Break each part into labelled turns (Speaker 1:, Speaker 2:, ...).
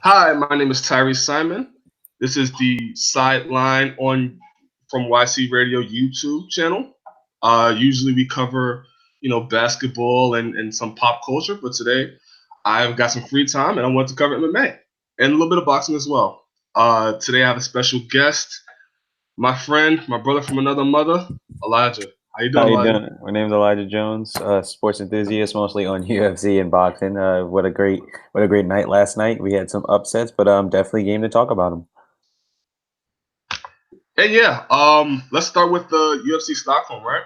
Speaker 1: Hi, my name is Tyree Simon. This is the sideline on from YC Radio YouTube channel. Usually we cover, basketball and some pop culture, but today I've got some free time and I want to cover MMA and a little bit of boxing as well. Today I have a special guest, my friend, my brother from another mother, Elijah. How you
Speaker 2: How
Speaker 1: doing,
Speaker 2: you
Speaker 1: Elijah?
Speaker 2: doing? My name's Elijah Jones, sports enthusiast, mostly on UFC and boxing. What a great night last night. We had some upsets, but definitely game to talk about them.
Speaker 1: And yeah, let's start with the UFC Stockholm, right?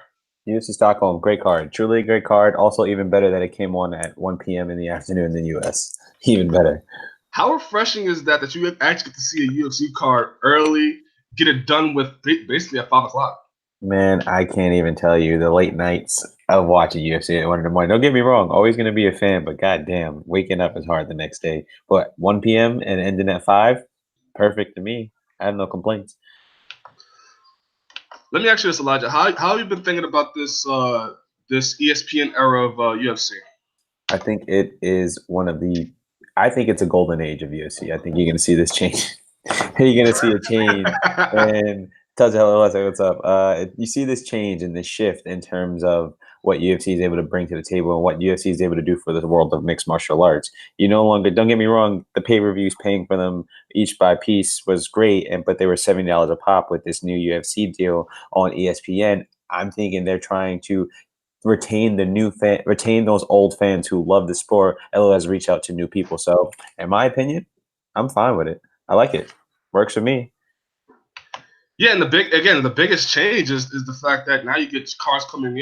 Speaker 2: UFC Stockholm, great card, truly a great card. Also, even better that it came on at 1 p.m. in the afternoon in the US. Even better.
Speaker 1: How refreshing is that you actually get to see a UFC card early, get it done with basically at 5 o'clock?
Speaker 2: Man, I can't even tell you the late nights of watching UFC at 1 in the morning. Don't get me wrong, always going to be a fan, but goddamn, waking up is hard the next day. But 1 p.m. and ending at 5, perfect to me. I have no complaints.
Speaker 1: Let me ask you this, Elijah. How have you been thinking about this ESPN era of UFC?
Speaker 2: I think it is one of the. I think it's a golden age of UFC. I think you're going to see this change. You're going to see a change. And tell hello, what's up? You see this change and this shift in terms of what UFC is able to bring to the table and what UFC is able to do for the world of mixed martial arts. You no longer. Don't get me wrong. The pay-per-views paying for them each by piece was great, but they were $70 a pop with this new UFC deal on ESPN. I'm thinking they're trying to retain those old fans who love the sport, as well as reach out to new people. So, in my opinion, I'm fine with it. I like it. Works for me.
Speaker 1: Yeah, and the biggest change is the fact that now you get cars coming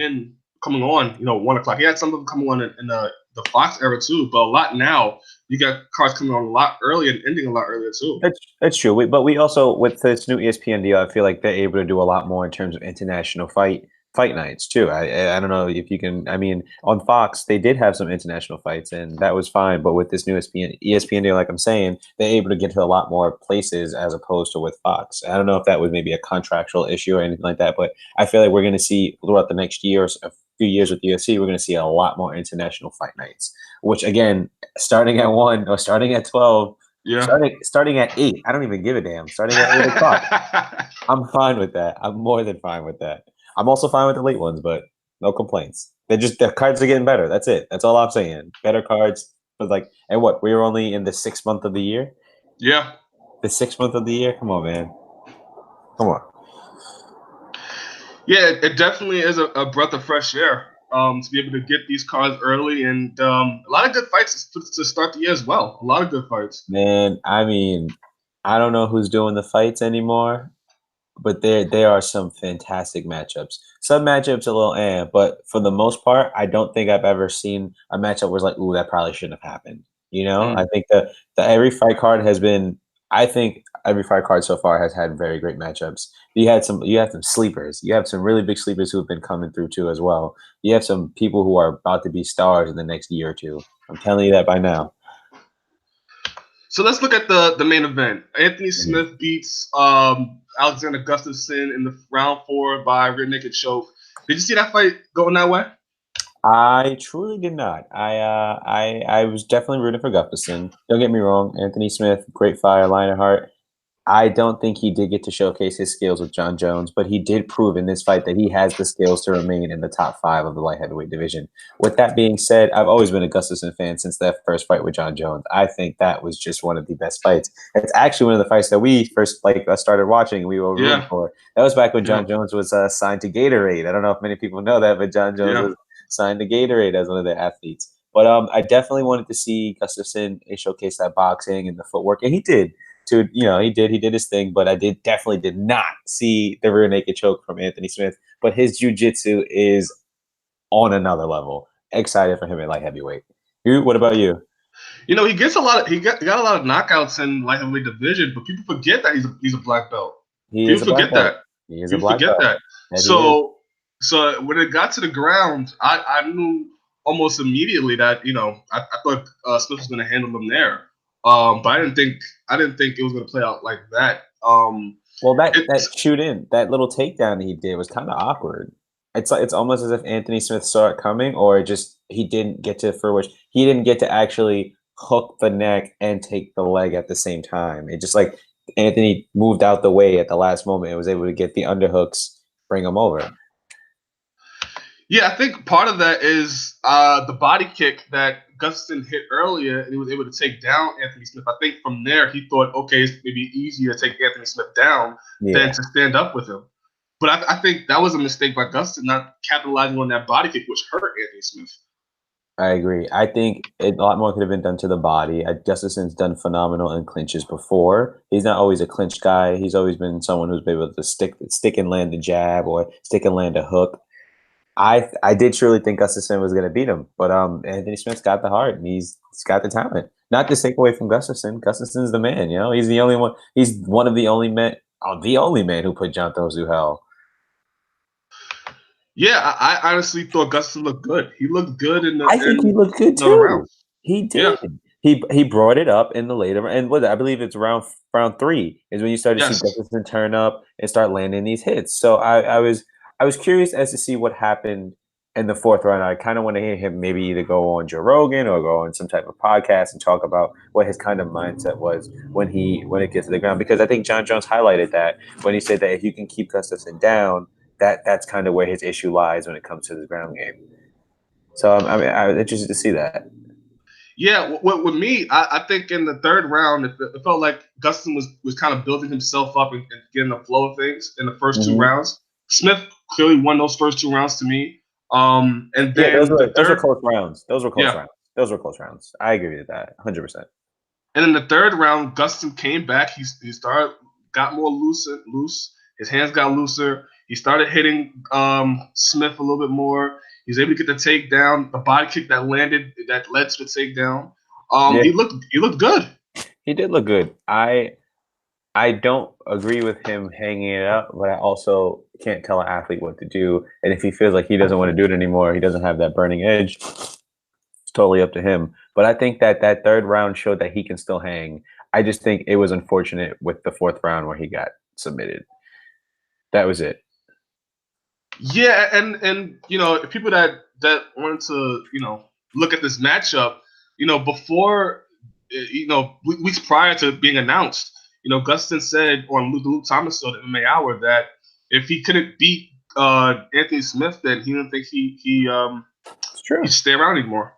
Speaker 1: on, 1 o'clock. You had some of them coming on in the Fox era too, but a lot now you got cars coming on a lot earlier and ending a lot earlier too.
Speaker 2: That's true. But we also with this new ESPN deal, I feel like they're able to do a lot more in terms of international fight nights too. I don't know if you can. I mean, on Fox they did have some international fights, and that was fine. But with this new ESPN deal, like I'm saying, they're able to get to a lot more places as opposed to with Fox. I don't know if that was maybe a contractual issue or anything like that, but I feel like we're going to see throughout the next year, or a few years with UFC, we're going to see a lot more international fight nights. Which again, starting at 1 or starting at 12.
Speaker 1: Yeah.
Speaker 2: Starting at 8, I don't even give a damn. Starting at 8 o'clock, I'm fine with that. I'm more than fine with that. I'm also fine with the late ones, but no complaints. The cards are getting better. That's it. That's all I'm saying. Better cards, but like, and what? We were only in the 6th month of the year.
Speaker 1: Yeah.
Speaker 2: The 6th month of the year. Come on, man. Come on.
Speaker 1: Yeah, it definitely is a breath of fresh air to be able to get these cards early and a lot of good fights to start the year as well. A lot of good fights.
Speaker 2: Man, I mean, I don't know who's doing the fights anymore, but there are some fantastic matchups. Some matchups a little but for the most part, I don't think I've ever seen a matchup where it's like, ooh, that probably shouldn't have happened. I
Speaker 1: Mm.
Speaker 2: think that the every fight card has been. I think every fight card so far has had very great matchups. You have some sleepers. You have some really big sleepers who have been coming through too as well. You have some people who are about to be stars in the next year or two. I'm telling you that by now.
Speaker 1: So let's look at the main event. Anthony
Speaker 2: Mhm.
Speaker 1: Smith beats Alexander Gustafsson in the round 4 by rear naked choke. Did you see that fight going that way?
Speaker 2: I truly did not. I was definitely rooting for Gustafson. Don't get me wrong, Anthony Smith, great fire, Lionheart. I don't think he did get to showcase his skills with John Jones, but he did prove in this fight that he has the skills to remain in the top 5 of the light heavyweight division. With that being said, I've always been a Gustafson fan since that first fight with John Jones. I think that was just one of the best fights. It's actually one of the fights that we first started watching. We were rooting
Speaker 1: Yeah,
Speaker 2: for. That was back when
Speaker 1: yeah,
Speaker 2: John Jones was signed to Gatorade. I don't know if many people know that, but John Jones
Speaker 1: yeah.
Speaker 2: was signed to Gatorade as one of their athletes. But I definitely wanted to see Gustafson showcase that boxing and the footwork, and he did. He did his thing, but I definitely did not see the rear naked choke from Anthony Smith. But his jujitsu is on another level. Excited for him at light heavyweight. What about you?
Speaker 1: He got a lot of knockouts in light heavyweight division, but people forget that he's a black belt.
Speaker 2: He is
Speaker 1: People
Speaker 2: a black
Speaker 1: forget
Speaker 2: belt.
Speaker 1: that.
Speaker 2: He is a
Speaker 1: People
Speaker 2: black
Speaker 1: forget
Speaker 2: belt.
Speaker 1: that.
Speaker 2: That he is.
Speaker 1: So when it got to the ground, I knew almost immediately that I thought Smith was going to handle him there. But I didn't think it was going to play out like that.
Speaker 2: Well, that
Speaker 1: It's
Speaker 2: shoot in, that little takedown he did was kind of awkward. It's almost as if Anthony Smith saw it coming, or just he didn't get to actually hook the neck and take the leg at the same time. It just like Anthony moved out the way at the last moment and was able to get the underhooks, bring him over.
Speaker 1: Yeah, I think part of that is the body kick that Gustafsson hit earlier, and he was able to take down Anthony Smith. I think from there he thought, okay, it's maybe easier to take Anthony Smith down than to stand up with him. But I think that was a mistake by Gustafsson not capitalizing on that body kick, which hurt Anthony Smith.
Speaker 2: I agree. I think a lot more could have been done to the body. Gustafsson's done phenomenal in clinches before. He's not always a clinch guy. He's always been someone who's been able to stick and land the jab or stick and land a hook. I did truly think Gustafsson was going to beat him, but Anthony Smith's got the heart and he's got the talent. Not to take away from Gustafsson. Gustafsson's the man. You know, he's the only one. He's one of the only men who put John Thorne through hell.
Speaker 1: Yeah, I honestly thought Gustafsson looked good. He looked good in the.
Speaker 2: I think he looked good too.
Speaker 1: Rounds.
Speaker 2: He did. Yeah. He brought it up in the later, and what I believe it's round 3 is when you start to see Gustafsson turn up and start landing these hits. So I was curious as to see what happened in the 4th round. I kind of want to hear him maybe either go on Joe Rogan or go on some type of podcast and talk about what his kind of mindset was when it gets to the ground. Because I think John Jones highlighted that when he said that if you can keep Gustafsson down, that's kind of where his issue lies when it comes to the ground game. So I was interested to see that.
Speaker 1: Yeah, with me, I think in the 3rd round, it felt like Gustafsson was kind of building himself up and getting the flow of things in the first 2 rounds. Smith clearly won those first 2 rounds to me. And then
Speaker 2: those were close rounds. Those were close rounds. I agree with that 100%.
Speaker 1: And in the 3rd round, Gustafsson came back. He got more loose. His hands got looser. He started hitting Smith a little bit more. He was able to get the takedown, the body kick that led to the takedown. He looked good.
Speaker 2: He did look good. I don't agree with him hanging it up, but I also can't tell an athlete what to do. And if he feels like he doesn't want to do it anymore, he doesn't have that burning edge, it's totally up to him. But I think that 3rd round showed that he can still hang. I just think it was unfortunate with the 4th round where he got submitted. That was it.
Speaker 1: Yeah, and people that wanted to look at this matchup, before weeks prior to being announced, Gustafsson said on the Luke Thomas show, the MMA Hour, that if he couldn't beat Anthony Smith, then he didn't think he'd stay around anymore.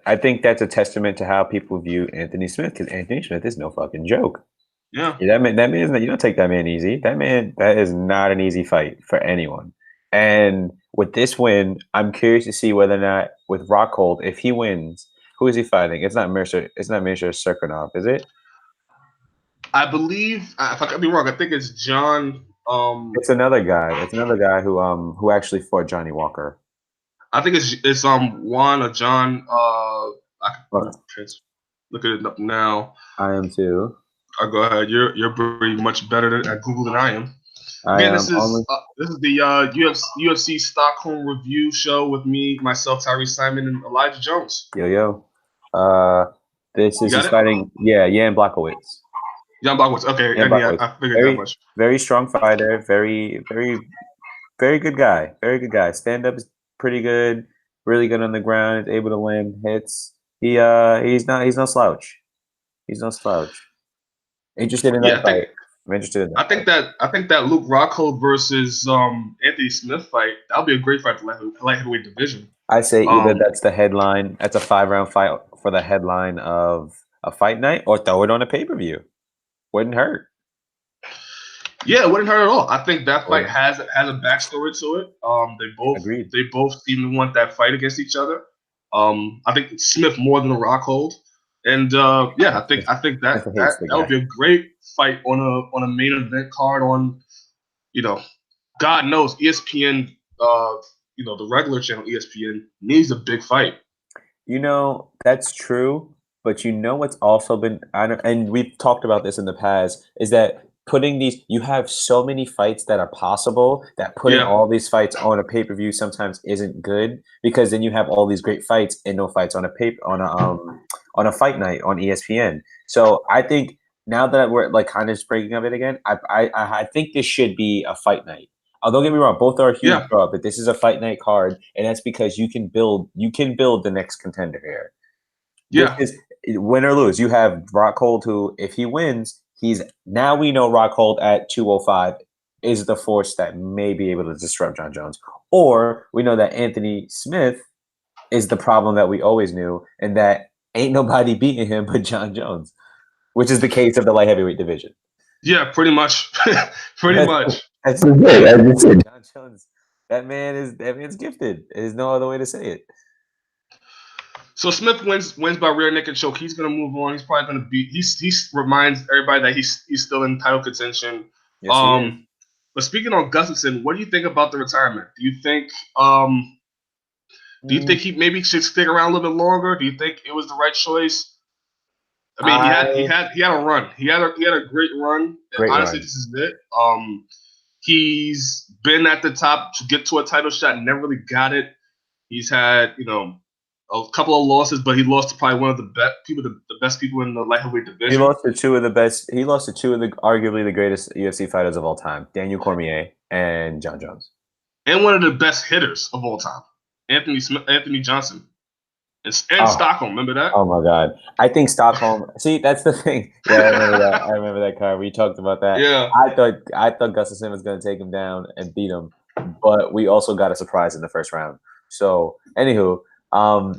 Speaker 2: I think that's a testament to how people view Anthony Smith, because Anthony Smith is no fucking joke.
Speaker 1: Yeah,
Speaker 2: that man is, you don't take that man easy. That is not an easy fight for anyone. And with this win, I'm curious to see whether or not with Rockhold, if he wins, who is he fighting? It's not Mirza Serkinov, is it?
Speaker 1: I believe, if I could be wrong, I think it's John.
Speaker 2: It's another guy. It's another guy who actually fought Johnny Walker.
Speaker 1: I think it's Juan or John. Look it up now.
Speaker 2: I am too.
Speaker 1: Go ahead. You're pretty much better at Google than I am. Again, this is the UFC Stockholm review show with me, myself, Tyree Simon, and Elijah Jones.
Speaker 2: Yo. This is his fighting. Yeah, Jan Blachowicz.
Speaker 1: Jan Blachowicz. Okay, I figured that much.
Speaker 2: Very strong fighter. Very, very, very good guy. Very good guy. Stand up is pretty good. Really good on the ground. Is able to land hits. He's no slouch. He's no slouch. Interested in that fight. I'm interested in that.
Speaker 1: I think that Luke Rockhold versus Anthony Smith fight, that'll be a great fight for light heavyweight division.
Speaker 2: I say either that's the headline. That's a 5-round fight for the headline of a fight night, or throw it on a pay-per-view. Wouldn't hurt.
Speaker 1: Yeah, it wouldn't hurt at all. I think that fight has a backstory to it. They both seem to want that fight against each other. I think Smith more than the Rockhold. And I think that would be a great fight on a main event card on, God knows ESPN, the regular channel ESPN needs a big fight.
Speaker 2: That's true, but what's also been, and we've talked about this in the past, is that you have so many fights that are possible that putting all these fights on a pay-per-view sometimes isn't good, because then you have all these great fights and no fights on a fight night on ESPN. So I think now that we're kind of speaking of it again, I think this should be a fight night. Don't get me wrong, both are a huge draw, but this is a fight night card, and that's because you can build the next contender here.
Speaker 1: Yeah.
Speaker 2: win or lose, you have Rockhold, who, if he wins, now we know Rockhold at 205 is the force that may be able to disrupt John Jones. Or we know that Anthony Smith is the problem that we always knew, and that ain't nobody beating him but John Jones, which is the case of the light heavyweight division.
Speaker 1: Yeah, pretty much. Pretty much.
Speaker 2: That's great. As you said, John Jones, that man's gifted. There's no other way to say it.
Speaker 1: So Smith wins by rear naked choke. He's gonna move on. He's probably gonna beat. He reminds everybody that he's still in title contention.
Speaker 2: Yes, he is.
Speaker 1: But speaking on Gustafsson, what do you think about the retirement? Do you think he maybe should stick around a little bit longer? Do you think it was the right choice? I mean, he had a run. He had a great run.
Speaker 2: Great
Speaker 1: Honestly,
Speaker 2: run.
Speaker 1: this is it. He's been at the top to get to a title shot, never really got it. He's had, a couple of losses, but he lost to probably one of the best people in the light heavyweight division.
Speaker 2: He lost to two of the arguably the greatest UFC fighters of all time, Daniel Cormier and John Jones,
Speaker 1: and one of the best hitters of all time, Anthony Johnson, and Stockholm. Remember that?
Speaker 2: Oh my God, I think Stockholm. See, that's the thing. Yeah, I remember that. I remember that card. We talked about that.
Speaker 1: Yeah,
Speaker 2: I thought Gustafsson was going to take him down and beat him, but we also got a surprise in the first round. So, anywho. No,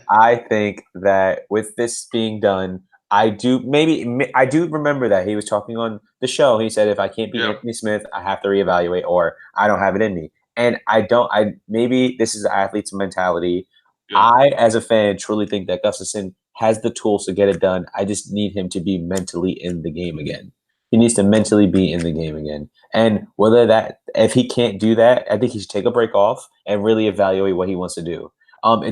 Speaker 2: I think that with this being done, I do remember that he was talking on the show. He said, if I can't beat Anthony Smith, I have to reevaluate, or I don't have it in me. And maybe this is the athlete's mentality. Yeah. I, as a fan, truly think that Gustafsson has the tools to get it done. I just need him to be mentally in the game again. He needs to mentally be in the game again. And if he can't do that, I think he should take a break off and really evaluate what he wants to do.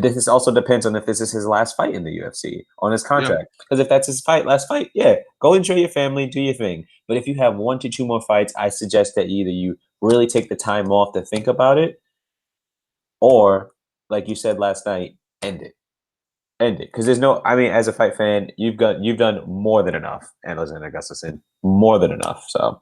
Speaker 2: This also depends on if this is his last fight in the UFC on his contract. Because if that's his last fight, go enjoy your family, do your thing. But if you have 1 to 2 more fights, I suggest that either you really take the time off to think about it, or, like you said last night, end it. Because there's no. I mean, as a fight fan, you've done more than enough, Alexander Gustafsson, more than enough. So.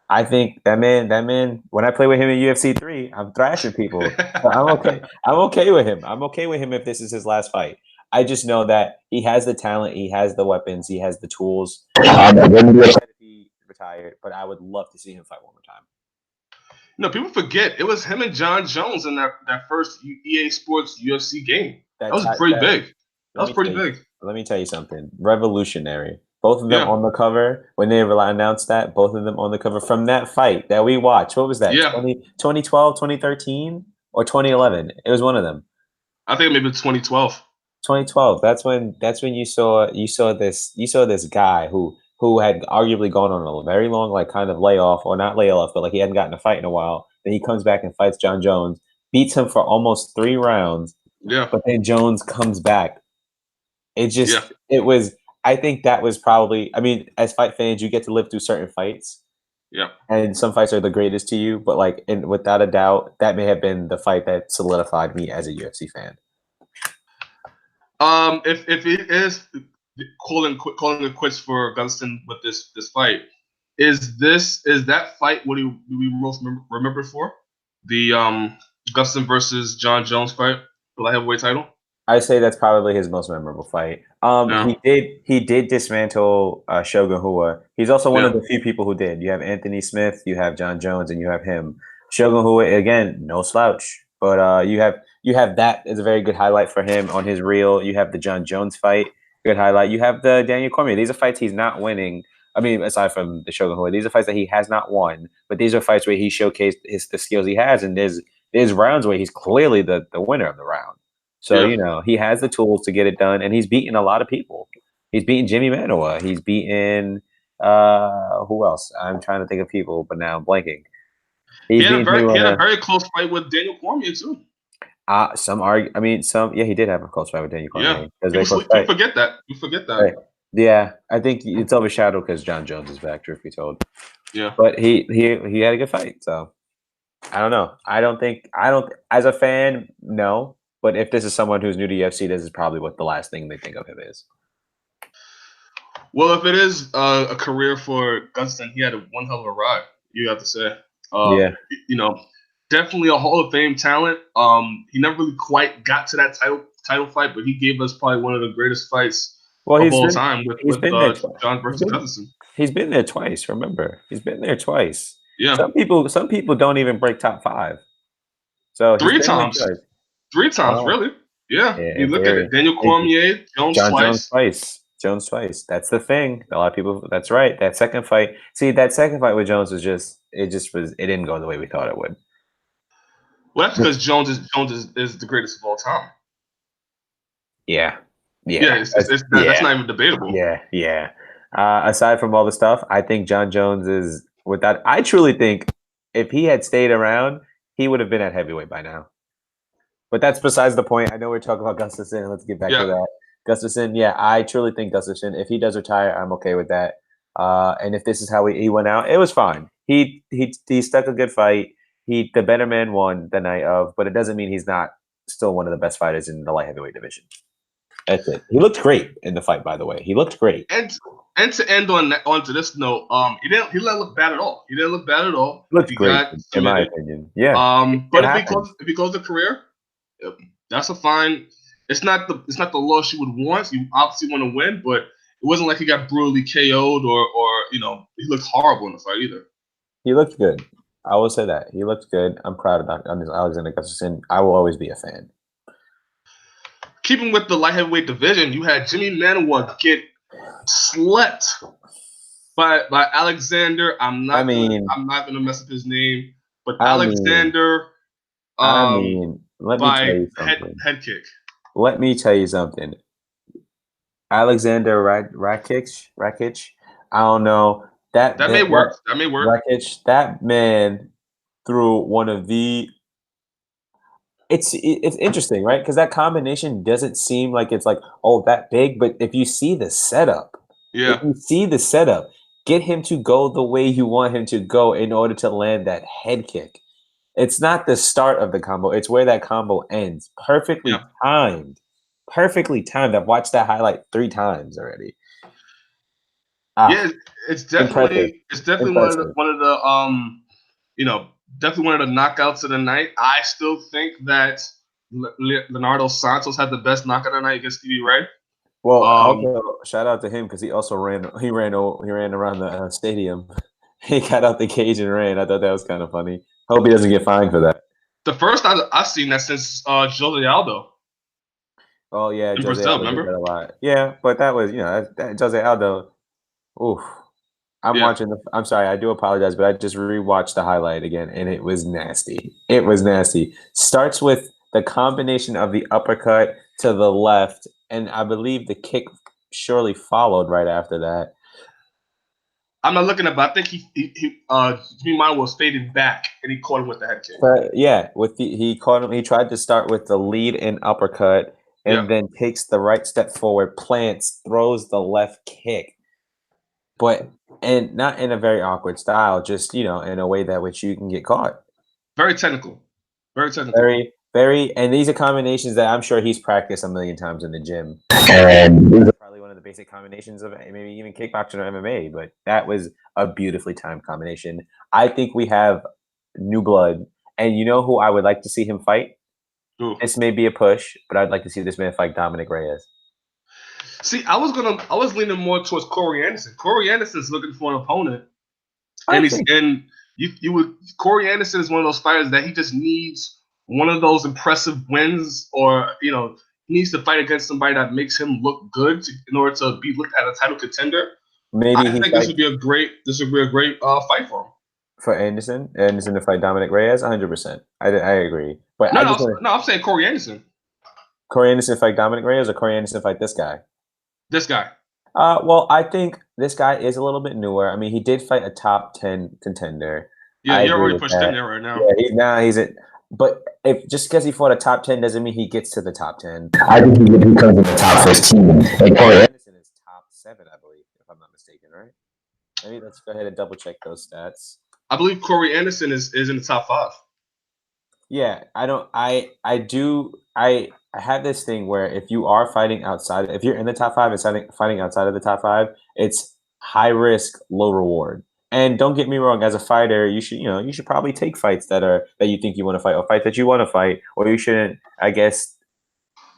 Speaker 2: I think that man. When I play with him in UFC 3, I'm thrashing people. So I'm okay. I'm okay with him. I'm okay with him if this is his last fight. I just know that he has the talent, he has the weapons, he has the tools. I wouldn't be upset if he retired, but I would love to see him fight one more time.
Speaker 1: No, people forget it was him and John Jones in that first EA Sports UFC game. That was pretty big. That was pretty big.
Speaker 2: Let me tell you something. Revolutionary. Both of them on the cover, when they announced that, both of them on the cover from that fight that we watched. What was that? 2012, 2013, or 2011? It was one of them.
Speaker 1: I think maybe 2012.
Speaker 2: 2012. That's when you saw this guy who had arguably gone on a very long kind of layoff, or not layoff, but he hadn't gotten a fight in a while. Then he comes back and fights John Jones, beats him for almost 3 rounds.
Speaker 1: Yeah.
Speaker 2: But then Jones comes back. It was. I think that was probably. I mean, as fight fans, you get to live through certain fights.
Speaker 1: Yeah.
Speaker 2: And some fights are the greatest to you, but without a doubt, that may have been the fight that solidified me as a UFC fan.
Speaker 1: If it is calling it quits for Gustafsson with this fight, is that fight what do we most remember for? The Gustafsson versus John Jones fight for the heavyweight title?
Speaker 2: I say that's probably his most memorable fight. He did dismantle Shogun Rua. He's also one of the few people who did. You have Anthony Smith, you have John Jones, and you have him. Shogun Rua, again, no slouch. But you have that as a very good highlight for him on his reel. You have the John Jones fight, good highlight. You have the Daniel Cormier. These are fights he's not winning. I mean, aside from the Shogun Rua, these are fights that he has not won. But these are fights where he showcased the skills he has, and there's rounds where he's clearly the winner of the round. So, he has the tools to get it done, and he's beaten a lot of people. He's beaten Jimmy Manuwa. He's beaten who else? I'm trying to think of people, but now I'm blanking.
Speaker 1: He had a very close fight with Daniel Cormier too.
Speaker 2: He did have a close fight with Daniel Cormier.
Speaker 1: You forget that.
Speaker 2: Right. Yeah, I think it's overshadowed because John Jones is back, truth be told.
Speaker 1: Yeah.
Speaker 2: But he had a good fight, so I don't know. I don't as a fan, no. But if this is someone who's new to UFC, this is probably what the last thing they think of him is.
Speaker 1: Well, if it is a career for Gustafsson, he had one hell of a ride, you have to say. Definitely a Hall of Fame talent. He never really quite got to that title fight, but he gave us probably one of the greatest fights
Speaker 2: Well,
Speaker 1: of all time
Speaker 2: he's
Speaker 1: with
Speaker 2: been there twice.
Speaker 1: John versus Gustafsson.
Speaker 2: He's been there twice. Remember, he's been there twice.
Speaker 1: Yeah,
Speaker 2: Some people don't even break top 5. So he's
Speaker 1: three
Speaker 2: been there
Speaker 1: times,
Speaker 2: twice.
Speaker 1: 3 times,
Speaker 2: Oh,
Speaker 1: really. Yeah,
Speaker 2: yeah,
Speaker 1: you
Speaker 2: in
Speaker 1: look at
Speaker 2: theory.
Speaker 1: it. Daniel Cormier, Jones
Speaker 2: John Jones
Speaker 1: twice.
Speaker 2: twice. Jones twice. That's the thing. A lot of people. That's right. That second fight. See, that second fight with Jones was just. It just was. It didn't go the way we thought it would.
Speaker 1: Well, that's because Jones is the greatest of all time.
Speaker 2: Yeah.
Speaker 1: Yeah,
Speaker 2: Yeah.
Speaker 1: that's not even debatable.
Speaker 2: Yeah. Aside from all the stuff, I think John Jones is without. I truly think if he had stayed around, he would have been at heavyweight by now. But that's besides the point. I know we're talking about Gustafsson. Let's get back to
Speaker 1: Yeah,
Speaker 2: that. Gustafsson, yeah, I truly think Gustafsson, if he does retire, I'm okay with that. And if this is how he went out, it was fine. He stuck a good fight. The better man won the night of, but it doesn't mean he's not still one of the best fighters in the light heavyweight division. That's it. He looked great in the fight, by the way. He looked great.
Speaker 1: and to end onto this note, he didn't look bad at all. He didn't look bad at all.
Speaker 2: He looked
Speaker 1: He
Speaker 2: great,
Speaker 1: got
Speaker 2: in my
Speaker 1: submitted.
Speaker 2: opinion. Yeah.
Speaker 1: But
Speaker 2: It happens.
Speaker 1: if he goes to career, that's a fine. It's not the loss you would want. You obviously want to win, but it wasn't like he got brutally KO'd or he looked horrible in the fight either.
Speaker 2: He looked good. I will say that. He looked good. I'm proud of Alexander Gustafsson. I will always be a fan.
Speaker 1: Keeping with the light heavyweight division, you had Jimmy Manuwa get slept by Alexander. I'm not gonna mess up his name, but Alexander
Speaker 2: let me tell
Speaker 1: by
Speaker 2: you something.
Speaker 1: head kick.
Speaker 2: Let me tell you something. Alexander Rakic. I don't know
Speaker 1: That may work. That may work.
Speaker 2: Rakic. That man threw one of the. It's interesting, right? Because that combination doesn't seem like it's like that big, but if you see the setup,
Speaker 1: Yeah.
Speaker 2: get him to go the way you want him to go in order to land that head kick. It's not the start of the combo; it's where that combo ends. Perfectly timed. Perfectly timed. I've watched that highlight 3 times already.
Speaker 1: Yeah, it's definitely
Speaker 2: impressive.
Speaker 1: one of the definitely one of the knockouts of the night. I still think that Leonardo Santos had the best knockout of the night against Stevie Ray.
Speaker 2: Well, also shout out to him because he also ran around the stadium. He got out the cage and ran. I thought that was kind of funny. Hope he doesn't get fined for that.
Speaker 1: The first time I've seen that since Jose Aldo.
Speaker 2: Oh yeah,
Speaker 1: in
Speaker 2: Jose
Speaker 1: Brazil,
Speaker 2: Aldo
Speaker 1: remember?
Speaker 2: did that a lot. Yeah, but that was that Jose Aldo. Oof. I'm sorry, I do apologize, but I just rewatched the highlight again, and it was nasty. It was nasty. Starts with the combination of the uppercut to the left, and I believe the kick surely followed right after that.
Speaker 1: I'm not looking at, but I think Jimmy Manuwa was faded back, and he caught him with the head kick.
Speaker 2: He caught him. He tried to start with the lead and uppercut, and then takes the right step forward, plants, throws the left kick, and not in a very awkward style, just in a way that which you can get caught.
Speaker 1: Very technical.
Speaker 2: Very, and these are combinations that I'm sure he's practiced a million times in the gym. And these are probably one of the basic combinations of maybe even kickboxing or MMA, but that was a beautifully timed combination. I think we have new blood, and you know who I would like to see him fight?
Speaker 1: Ooh.
Speaker 2: This may be a push, but I'd like to see this man fight Dominic Reyes.
Speaker 1: See, I was leaning more towards Corey Anderson. Corey Anderson's looking for an opponent, and Corey Anderson is one of those fighters that he just needs one of those impressive wins, or he needs to fight against somebody that makes him look good in order to be looked at a title contender.
Speaker 2: Maybe
Speaker 1: I think this would be a great fight for him.
Speaker 2: For Anderson to fight Dominic Reyes, 100%. I agree. But
Speaker 1: I'm saying Corey Anderson.
Speaker 2: Corey Anderson fight Dominic Reyes, or Corey Anderson fight this guy?
Speaker 1: This guy.
Speaker 2: Well, I think this guy is a little bit newer. I mean, he did fight a top 10 contender.
Speaker 1: Yeah, you're already pushed in there right now.
Speaker 2: Yeah, he's it. But just because he fought a top 10 doesn't mean he gets to the top 10. I think he comes in the top 15. And Corey Anderson is top 7, I believe, if I'm not mistaken, right? Maybe let's go ahead and double check those stats.
Speaker 1: I believe Corey Anderson is in the top 5.
Speaker 2: Yeah, I have this thing where if you are fighting outside, if you're in the top 5 and fighting outside of the top 5, it's high risk, low reward. And don't get me wrong, as a fighter, you should probably take fights that you think you want to fight, or fights that you want to fight, or you shouldn't. I guess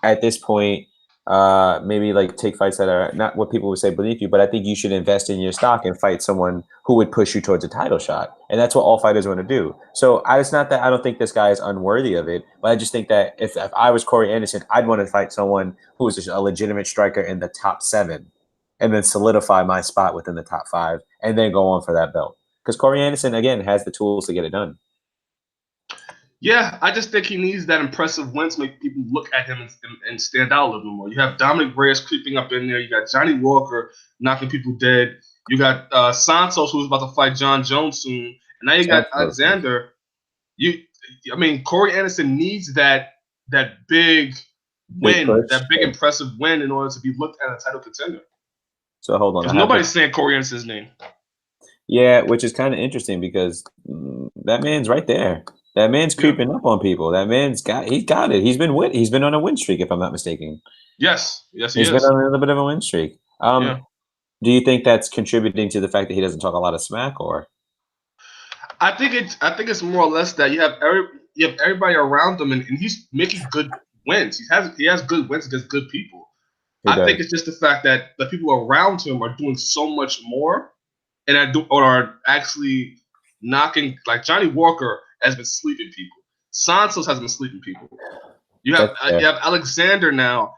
Speaker 2: at this point, maybe like take fights that are not what people would say beneath you, but I think you should invest in your stock and fight someone who would push you towards a title shot. And that's what all fighters want to do. So it's not that I don't think this guy is unworthy of it, but I just think that if I was Corey Anderson, I'd want to fight someone who is a legitimate striker in the top 7 and then solidify my spot within the top 5 and then go on for that belt. Because Corey Anderson, again, has the tools to get it done.
Speaker 1: Yeah, I just think he needs that impressive win to make people look at him and stand out a little bit more. You have Dominic Reyes creeping up in there. You got Johnny Walker knocking people dead. You got Santos, who's about to fight John Jones soon. And now you got Alexander. Corey Anderson needs that big win,
Speaker 2: push,
Speaker 1: that big impressive win in order to be looked at a title contender.
Speaker 2: So hold on.
Speaker 1: Because nobody's saying Corey Anderson's name.
Speaker 2: Yeah, which is kind of interesting because that man's right there. That man's creeping up on people. That man's got it. He's been on a win streak, if I'm not mistaken.
Speaker 1: Yes,
Speaker 2: he's been on a little bit of a win streak.
Speaker 1: Yeah.
Speaker 2: Do you think that's contributing to the fact that he doesn't talk a lot of smack, or?
Speaker 1: I think it's more or less that you have everybody around him, and he's making good wins. He has good wins against good people. I think it's just the fact that the people around him are doing so much more, and are actually knocking. Like Johnny Walker has been sleeping people. Santos has been sleeping people. You have Alexander now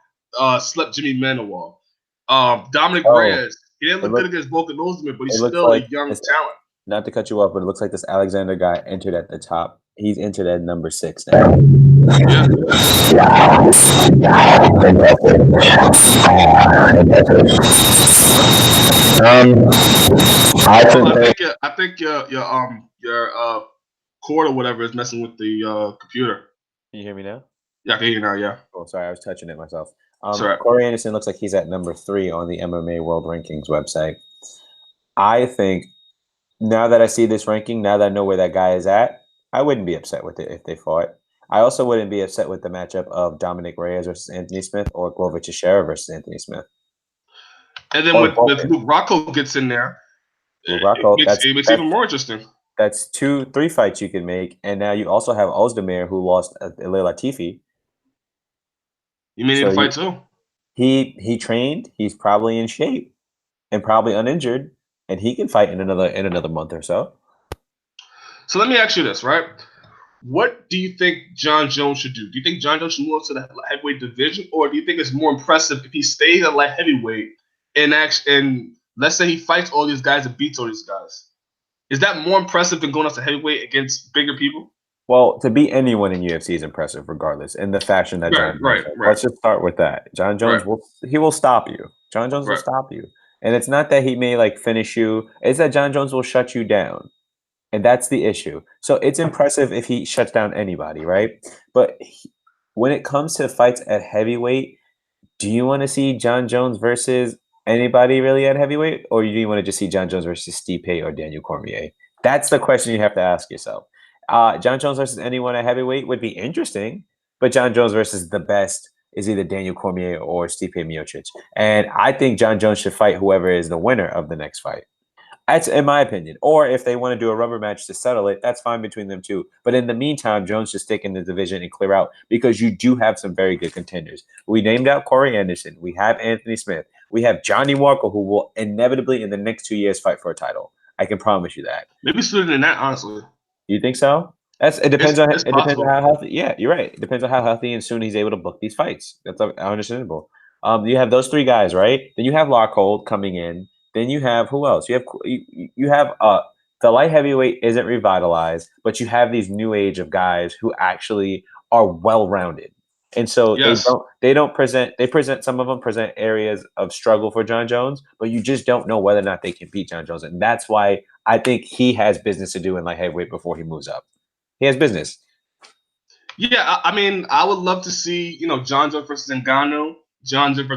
Speaker 1: slept Jimmy Manuel. Dominic Reyes. He didn't look good against Volkanovski, but he's still a young talent.
Speaker 2: Not to cut you off, but it looks like this Alexander guy entered at the top. He's entered at number 6 now.
Speaker 1: I think your cord or whatever is messing with the computer.
Speaker 2: Can you hear me now?
Speaker 1: Yeah, I can hear you now. Yeah.
Speaker 2: Oh, sorry, I was touching it myself. Corey Anderson looks like he's at number 3 on the MMA World Rankings website. I think now that I see this ranking, now that I know where that guy is at, I wouldn't be upset with it if they fought. I also wouldn't be upset with the matchup of Dominic Reyes versus Anthony Smith or Glover Teixeira versus Anthony Smith.
Speaker 1: And then with Luke Rocco gets in there, it makes it even more interesting.
Speaker 2: That's 3 fights you can make, and now you also have Ozdemir, who lost Ilir Latifi.
Speaker 1: You may need to fight too.
Speaker 2: He trained. He's probably in shape and probably uninjured, and he can fight in another month or so.
Speaker 1: So let me ask you this, right? What do you think John Jones should do? Do you think John Jones should move up to the heavyweight division, or do you think it's more impressive if he stays at light heavyweight and let's say he fights all these guys and beats all these guys? Is that more impressive than going up to heavyweight against bigger people?
Speaker 2: Well, to beat anyone in UFC is impressive, regardless, in the fashion that John Jones does. Let's just start with that. John Jones will stop you. John Jones will stop you, and it's not that he may finish you. It's that John Jones will shut you down. And that's the issue. So it's impressive if he shuts down anybody, right? But when it comes to fights at heavyweight, do you want to see John Jones versus anybody really at heavyweight? Or do you want to just see John Jones versus Stipe or Daniel Cormier? That's the question you have to ask yourself. John Jones versus anyone at heavyweight would be interesting, but John Jones versus the best is either Daniel Cormier or Stipe Miocic. And I think John Jones should fight whoever is the winner of the next fight. That's in my opinion. Or if they want to do a rubber match to settle it, that's fine between them two. But in the meantime, Jones should stick in the division and clear out because you do have some very good contenders. We named out Corey Anderson. We have Anthony Smith. We have Johnny Walker, who will inevitably in the next 2 years fight for a title. I can promise you that.
Speaker 1: Maybe sooner than that, honestly.
Speaker 2: You think so? It depends on how healthy. Yeah, you're right. It depends on how healthy and soon he's able to book these fights. That's understandable. You have those 3 guys, right? Then you have Larkhold coming in. Then you have who else? You have the light heavyweight isn't revitalized, but you have these new age of guys who actually are well rounded, and so some of them present areas of struggle for John Jones, but you just don't know whether or not they can beat John Jones, and that's why I think he has business to do in light heavyweight before he moves up. He has business.
Speaker 1: Yeah, I would love to see John Jones versus Ngannou, John Jones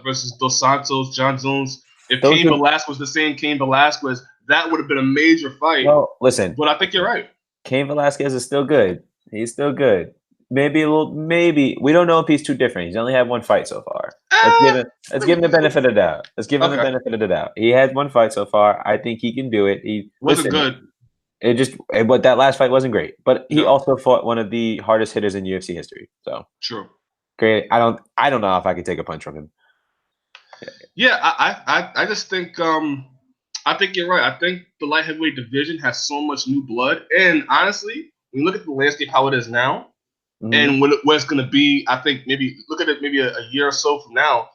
Speaker 1: versus Dos Santos, John Jones. If Cain Velasquez was the same Cain Velasquez, that would have been a major fight.
Speaker 2: Well, listen.
Speaker 1: But I think you're right.
Speaker 2: Cain Velasquez is still good. He's still good. Maybe we don't know if he's too different. He's only had 1 fight so far. Let's give him the benefit of the doubt. Let's give him the benefit of the doubt. He had 1 fight so far. I think he can do it. He
Speaker 1: wasn't good.
Speaker 2: But that last fight wasn't great. But he also fought one of the hardest hitters in UFC history. So
Speaker 1: true.
Speaker 2: great. I don't know if I could take a punch from him.
Speaker 1: Yeah, I just think I think you're right. I think the light heavyweight division has so much new blood, and honestly, when you look at the landscape how it is now,
Speaker 2: Mhm.
Speaker 1: and what it's going to be, I think maybe look at it maybe a year or so from now.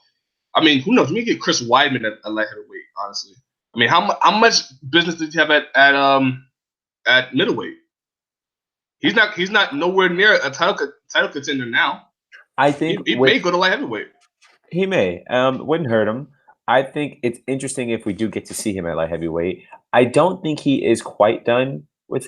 Speaker 1: I mean, who knows? We can get Chris Weidman at light heavyweight. Honestly, I mean, how much business did he have at middleweight? He's not nowhere near a title contender now.
Speaker 2: I think
Speaker 1: He
Speaker 2: with
Speaker 1: may go to light heavyweight.
Speaker 2: He may. Wouldn't hurt him. I think it's interesting if we do get to see him at light heavyweight. I don't think he is quite done with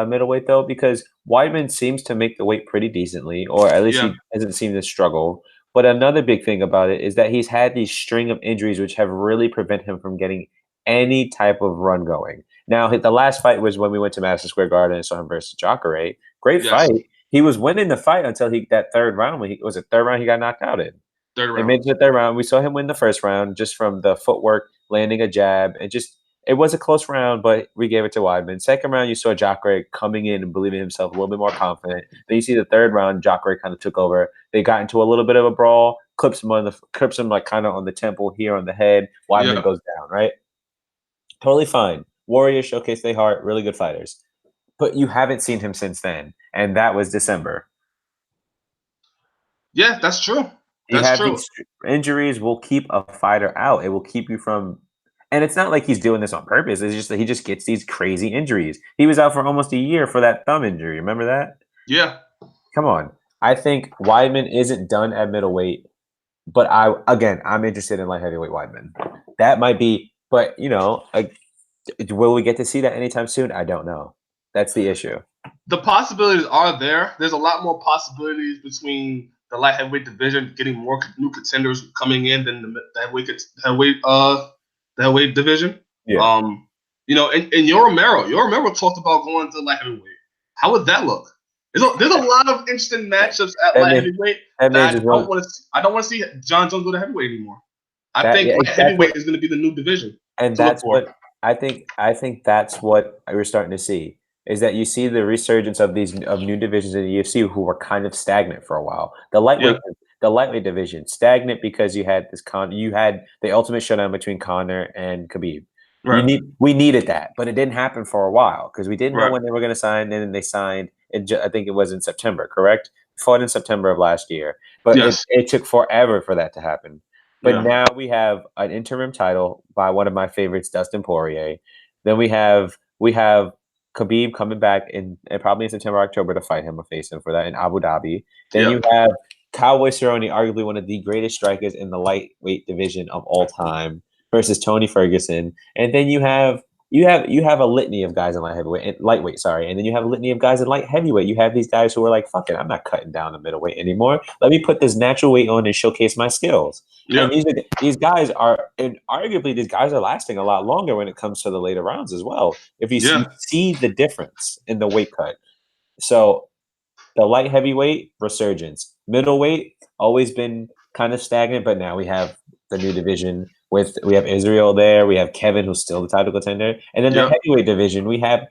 Speaker 2: middleweight though, because Weidman seems to make the weight pretty decently, or at least
Speaker 1: Yeah,
Speaker 2: he doesn't seem to struggle. But another big thing about it is that he's had these string of injuries which have really prevented him from getting any type of run going. Now, the last fight was when we went to Madison Square Garden and saw him versus Jacare. Great
Speaker 1: yes,
Speaker 2: fight. He was winning the fight until that third round when he was it third round he got knocked out in.
Speaker 1: third
Speaker 2: It
Speaker 1: round.
Speaker 2: made it to the third round. We saw him win the first round just from the footwork, landing a jab, and just it was a close round, but we gave it to Weidman. Second round, you saw Jacare coming in and believing himself a little bit more confident. Then you see the third round, Jacare kind of took over. They got into a little bit of a brawl, clips him like kind of on the temple here on the head. Weidman
Speaker 1: Yeah,
Speaker 2: goes down, right? Totally fine. Warriors showcase their heart, really good fighters. But you haven't seen him since then, and that was December.
Speaker 1: yeah, that's true.
Speaker 2: You
Speaker 1: That's
Speaker 2: have
Speaker 1: true.
Speaker 2: these injuries will keep a fighter out. It will keep you from, and it's not like he's doing this on purpose. It's just that he just gets these crazy injuries. He was out for almost a year for that thumb injury. Remember that?
Speaker 1: Yeah,
Speaker 2: Come on. I think Weidman isn't done at middleweight, but I'm interested in light heavyweight Weidman. That might be, but like, will we get to see that anytime soon? I don't know. That's the issue.
Speaker 1: the possibilities are there. There's a lot more possibilities between the light heavyweight division getting more new contenders coming in than the heavyweight division.
Speaker 2: Yeah,
Speaker 1: Um, and Your Romero talked about going to light heavyweight. How would that look? There's a lot of interesting matchups at
Speaker 2: that
Speaker 1: light
Speaker 2: man,
Speaker 1: heavyweight
Speaker 2: that man
Speaker 1: that
Speaker 2: just won.
Speaker 1: I don't want to see John Jones go to heavyweight anymore. I
Speaker 2: That
Speaker 1: think
Speaker 2: yeah,
Speaker 1: light
Speaker 2: that's what
Speaker 1: heavyweight is going to be the new division
Speaker 2: And
Speaker 1: to look
Speaker 2: that's
Speaker 1: for.
Speaker 2: what I think that's what we're starting to see is that you see the resurgence of these of new divisions in the UFC who were kind of stagnant for a while.
Speaker 1: Yeah,
Speaker 2: The lightweight division stagnant because you had the ultimate showdown between Conor and Khabib.
Speaker 1: right,
Speaker 2: We needed that, but it didn't happen for a while because we didn't know
Speaker 1: right.
Speaker 2: when they were going to sign. And then they signed. I think it was in September, correct? Fought in September of last year, but
Speaker 1: Yes,
Speaker 2: it took forever for that to happen. But
Speaker 1: yeah,
Speaker 2: now we have an interim title by one of my favorites, Dustin Poirier. Then we have Khabib coming back probably in September, October to fight him or face him for that in Abu Dhabi. Then
Speaker 1: yeah,
Speaker 2: you have Cowboy Cerrone, arguably one of the greatest strikers in the lightweight division of all time, versus Tony Ferguson. And then you have a litany of guys in lightweight, sorry, and then you have a litany of guys in light heavyweight. You have these guys who are like, "Fuck it, I'm not cutting down the middleweight anymore. Let me put this natural weight on and showcase my skills." And
Speaker 1: yeah,
Speaker 2: these guys are, and arguably these guys are lasting a lot longer when it comes to the later rounds as well. If you
Speaker 1: yeah.
Speaker 2: see the difference in the weight cut, so the light heavyweight resurgence, middleweight always been kind of stagnant, but now we have the new division we have Israel there, we have Kevin who's still the title contender, and then the
Speaker 1: Yep.
Speaker 2: heavyweight division we have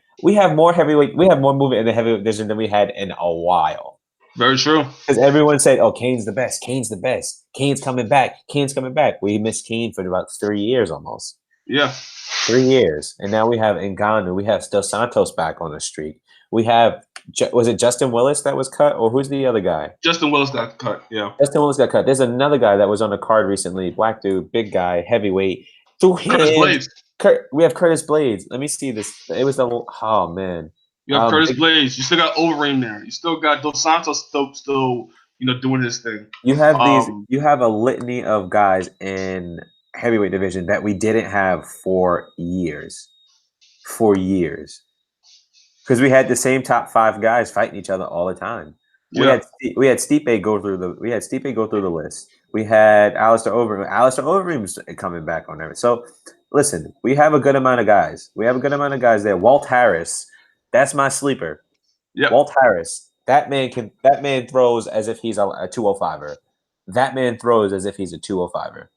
Speaker 2: more heavyweight, we have more movement in the heavyweight division than we had in a while.
Speaker 1: Very true.
Speaker 2: Because everyone said, "Oh, Kane's the best. Kane's the best. Kane's coming back. Kane's coming back." We missed Kane for about 3 years almost.
Speaker 1: Yeah.
Speaker 2: 3 years. And now we have Ngannou. We have Dos Santos back on the streak. We have, was it Justin Willis that was cut? Or who's the other guy?
Speaker 1: Justin Willis got cut. Yeah.
Speaker 2: Justin Willis got cut. There's another guy that was on the card recently. Black dude, big guy, heavyweight. Two
Speaker 1: Curtis
Speaker 2: hands.
Speaker 1: Blades.
Speaker 2: We have Curtis Blades. Let me see this. It was oh man.
Speaker 1: You have Curtis
Speaker 2: Big,
Speaker 1: Blades. You still got Overeem there. You still got Dos Santos still doing his thing.
Speaker 2: you have a litany of guys in heavyweight division that we didn't have for years. For years. Because we had the same top five guys fighting each other all the time.
Speaker 1: Yeah.
Speaker 2: We had Stipe go through the list. We had Alistair Overeem. Alistair Overeem's coming back on there. So listen, we have a good amount of guys. We have a good amount of guys there. Walt Harris, that's my sleeper.
Speaker 1: Yep.
Speaker 2: Walt Harris, that man throws as if he's a 205er. That man throws as if he's a 205er.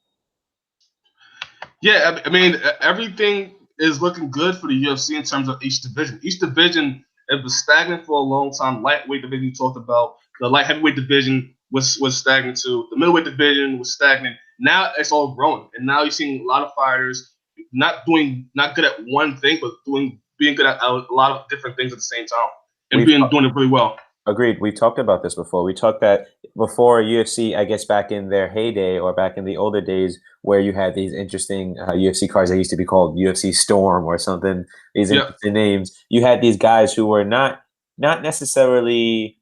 Speaker 1: Yeah. I mean, everything is looking good for the UFC in terms of each division. Each division has been stagnant for a long time. Lightweight division you talked about. The light heavyweight division was stagnant too. The middleweight division was stagnant. Now it's all growing, and now you're seeing a lot of fighters not good at one thing, but being good at a lot of different things at the same time, and
Speaker 2: We've
Speaker 1: doing it really well.
Speaker 2: Agreed. We've talked about this before. We talked that before UFC, I guess back in their heyday or back in the older days where you had these interesting UFC cards that used to be called UFC Storm or something, these
Speaker 1: Yeah,
Speaker 2: interesting names. You had these guys who were not necessarily,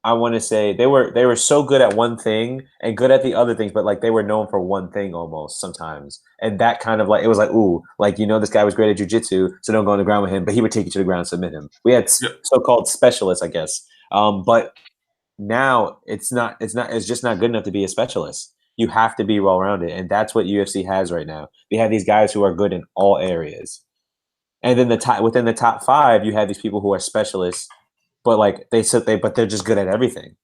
Speaker 2: I want to say they were so good at one thing and good at the other things, but like they were known for one thing almost sometimes. And that kind of like it was like, ooh, like this guy was great at jujitsu, so don't go on the ground with him, but he would take you to the ground and submit him. We had
Speaker 1: yeah.
Speaker 2: so-called specialists, I guess. But now it's just not good enough to be a specialist. You have to be well-rounded, and that's what UFC has right now. They have these guys who are good in all areas. And then within the top 5, you have these people who are specialists, but like but they're just good at everything.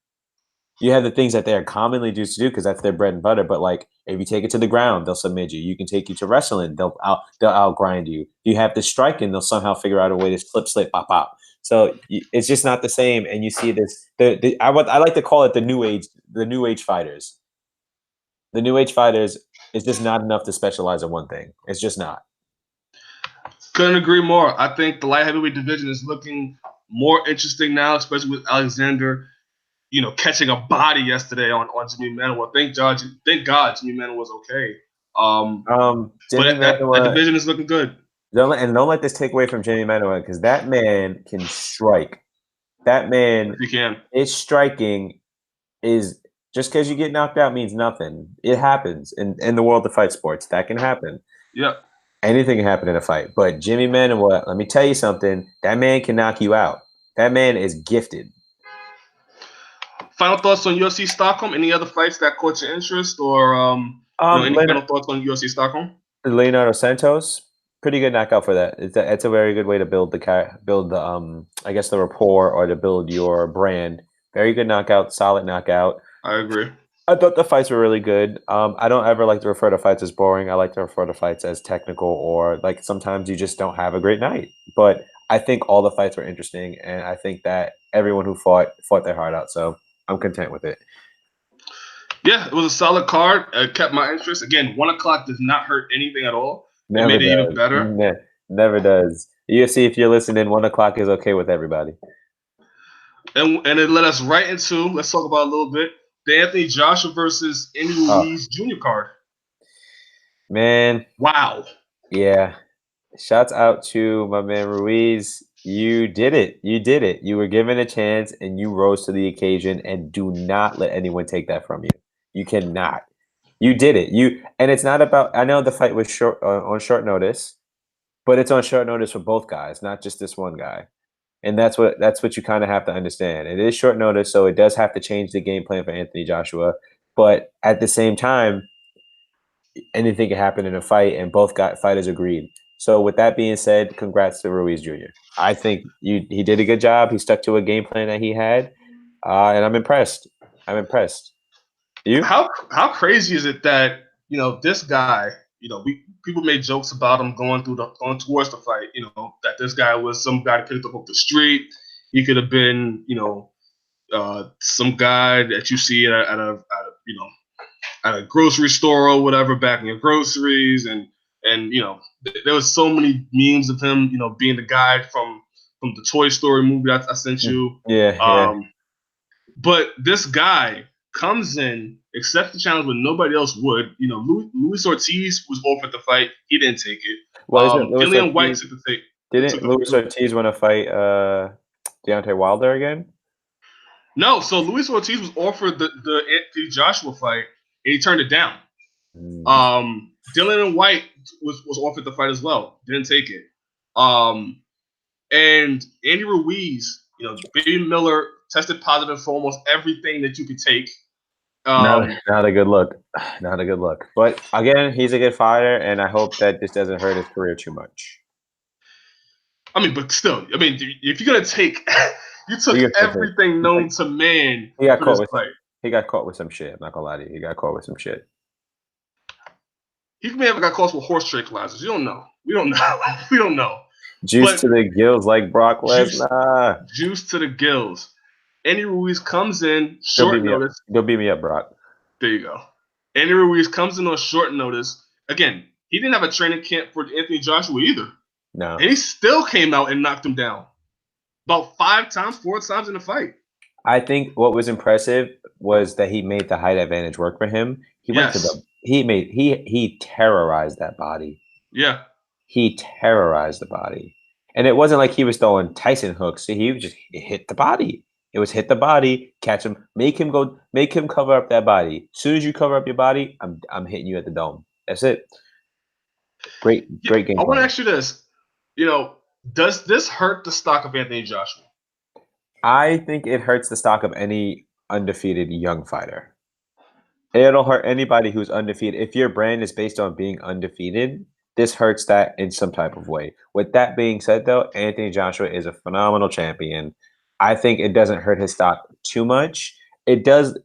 Speaker 2: You have the things that they are commonly used to do because that's their bread and butter. But like, if you take it to the ground, they'll submit you. You can take you to wrestling, they'll outgrind you. You have the striking, they'll somehow figure out a way to slip, pop, pop. So it's just not the same. And you see this. I like to call it the new age fighters. The new age fighters is just not enough to specialize in one thing. It's just not.
Speaker 1: Couldn't agree more. I think the light heavyweight division is looking more interesting now, especially with Alexander, catching a body yesterday on Jimmy Manuwa. Thank God Jimmy Manuwa was okay.
Speaker 2: Jimmy
Speaker 1: But that
Speaker 2: Manuwa,
Speaker 1: division is looking good.
Speaker 2: don't let this take away from Jimmy Manuwa because that man can strike. That man,
Speaker 1: If you can.
Speaker 2: his striking is just because you get knocked out means nothing. It happens in the world of fight sports. That can happen.
Speaker 1: Yep.
Speaker 2: Anything can happen in a fight. But Jimmy Manuwa, let me tell you something. That man can knock you out. That man is gifted.
Speaker 1: Final thoughts on UFC Stockholm? Any other fights that caught your interest, or any final thoughts on UFC Stockholm?
Speaker 2: Leonardo Santos, pretty good knockout for that. It's a very good way to build I guess the rapport or to build your brand. Very good knockout, solid knockout.
Speaker 1: I agree.
Speaker 2: I thought the fights were really good. I don't ever like to refer to fights as boring. I like to refer to fights as technical or like sometimes you just don't have a great night. But I think all the fights were interesting, and I think that everyone who fought their heart out. So I'm content with it.
Speaker 1: Yeah, it was a solid card. It kept my interest. Again, 1:00 does not hurt anything at all. It
Speaker 2: Never
Speaker 1: made it
Speaker 2: does.
Speaker 1: even better.
Speaker 2: Never does. UFC, if you're listening, 1:00 is okay with everybody.
Speaker 1: And it led us right into, let's talk about a little bit, the Anthony Joshua versus Andy Ruiz Jr. card.
Speaker 2: Man.
Speaker 1: Wow.
Speaker 2: Yeah. Shouts out to my man Ruiz. You did it. You did it. You were given a chance and you rose to the occasion, and do not let anyone take that from you. You cannot. You did it. And it's not about, I know the fight was short on short notice, but it's on short notice for both guys, not just this one guy. And that's what you kind of have to understand. It is short notice, so it does have to change the game plan for Anthony Joshua. But at the same time, anything can happen in a fight, and both fighters agreed. So with that being said, congrats to Ruiz Jr. I think he did a good job. He stuck to a game plan that he had, and I'm impressed. I'm impressed. You?
Speaker 1: How crazy is it that this guy, people made jokes about him going towards the fight. That this guy was some guy that picked up off the street. He could have been some guy that you see at a grocery store or whatever, back in your groceries, and there was so many memes of him, being the guy from the Toy Story movie I sent you.
Speaker 2: Yeah.
Speaker 1: But this guy comes in, accepts the challenge when nobody else would. Luis Ortiz was offered the fight. He didn't take it.
Speaker 2: Well, isn't Luis
Speaker 1: Dillian
Speaker 2: Ortiz,
Speaker 1: White took the take.
Speaker 2: Didn't Luis Ortiz want to fight Deontay Wilder again?
Speaker 1: No, so Luis Ortiz was offered the Anthony Joshua fight, and he turned it down. Dillian White was offered the fight as well, didn't take it. And Andy Ruiz, Baby Miller tested positive for almost everything that you could take.
Speaker 2: Not a good look. Not a good look. But again, he's a good fighter, and I hope that this doesn't hurt his career too much.
Speaker 1: I mean, but still, if you're gonna take, you took everything known to man.
Speaker 2: He got caught with some shit. I'm not gonna lie to you. He got caught with some shit.
Speaker 1: He may have got caught with horse tranquilizers. You don't know. We don't know. We don't know.
Speaker 2: Juice to the gills like Brock Lesnar.
Speaker 1: Juice to the gills. Andy Ruiz comes in
Speaker 2: Don't beat
Speaker 1: short
Speaker 2: me up.
Speaker 1: notice.
Speaker 2: Don't beat me up, Brock.
Speaker 1: There you go. Andy Ruiz comes in on short notice. Again, he didn't have a training camp for Anthony Joshua either.
Speaker 2: No.
Speaker 1: And he still came out and knocked him down. About 4 times in the fight.
Speaker 2: I think what was impressive was that he made the height advantage work for him.
Speaker 1: Yes.
Speaker 2: He terrorized that body.
Speaker 1: Yeah.
Speaker 2: He terrorized the body. And it wasn't like he was throwing Tyson hooks. He was just hit the body. It was hit the body, catch him, make him cover up that body. As soon as you cover up your body, I'm hitting you at the dome. That's it. Great game
Speaker 1: I want to
Speaker 2: plan.
Speaker 1: ask you this. Does this hurt the stock of Anthony Joshua?
Speaker 2: I think it hurts the stock of any undefeated young fighter. It'll hurt anybody who's undefeated. If your brand is based on being undefeated, this hurts that in some type of way. With that being said, though, Anthony Joshua is a phenomenal champion. I think it doesn't hurt his stock too much. It does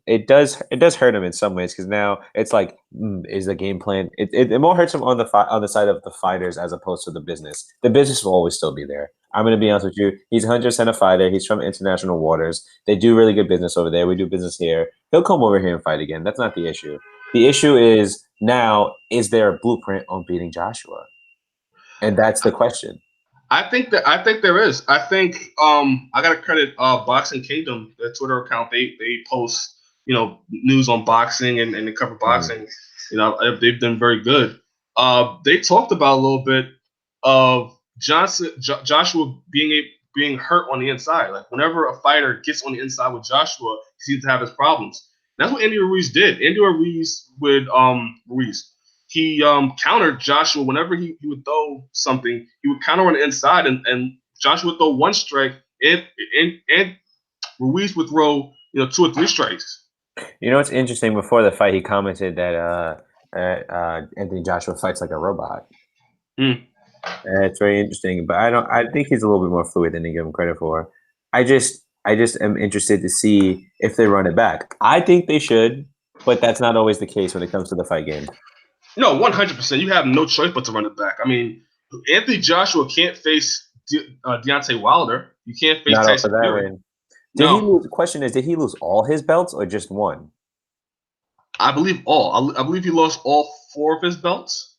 Speaker 2: hurt him in some ways because now it's like, is the game plan? It more hurts him on the side of the fighters as opposed to the business. The business will always still be there. I'm going to be honest with you. He's 100% a fighter. He's from international waters. They do really good business over there. We do business here. He'll come over here and fight again. That's not the issue. The issue is now, is there a blueprint on beating Joshua? And that's the question.
Speaker 1: I think there is. I think I gotta credit Boxing Kingdom, their Twitter account. They post news on boxing and they cover boxing. They've done very good. They talked about a little bit of Joshua being hurt on the inside. Like whenever a fighter gets on the inside with Joshua, he seems to have his problems. That's what Andy Ruiz did. Andy Ruiz with Ruiz. He countered Joshua whenever he would throw something. He would counter on the inside, and Joshua would throw one strike, and Ruiz would throw 2 or 3 strikes.
Speaker 2: You know what's interesting? Before the fight, he commented that Anthony Joshua fights like a robot. It's very interesting, but I think he's a little bit more fluid than they give him credit for. I just am interested to see if they run it back. I think they should, but that's not always the case when it comes to the fight game.
Speaker 1: No, 100%. You have no choice but to run it back. I mean, Anthony Joshua can't face Deontay Wilder. You can't face Tyson Fury.
Speaker 2: The question is, did he lose all his belts or just one?
Speaker 1: I believe all. I believe he lost all 4 of his belts.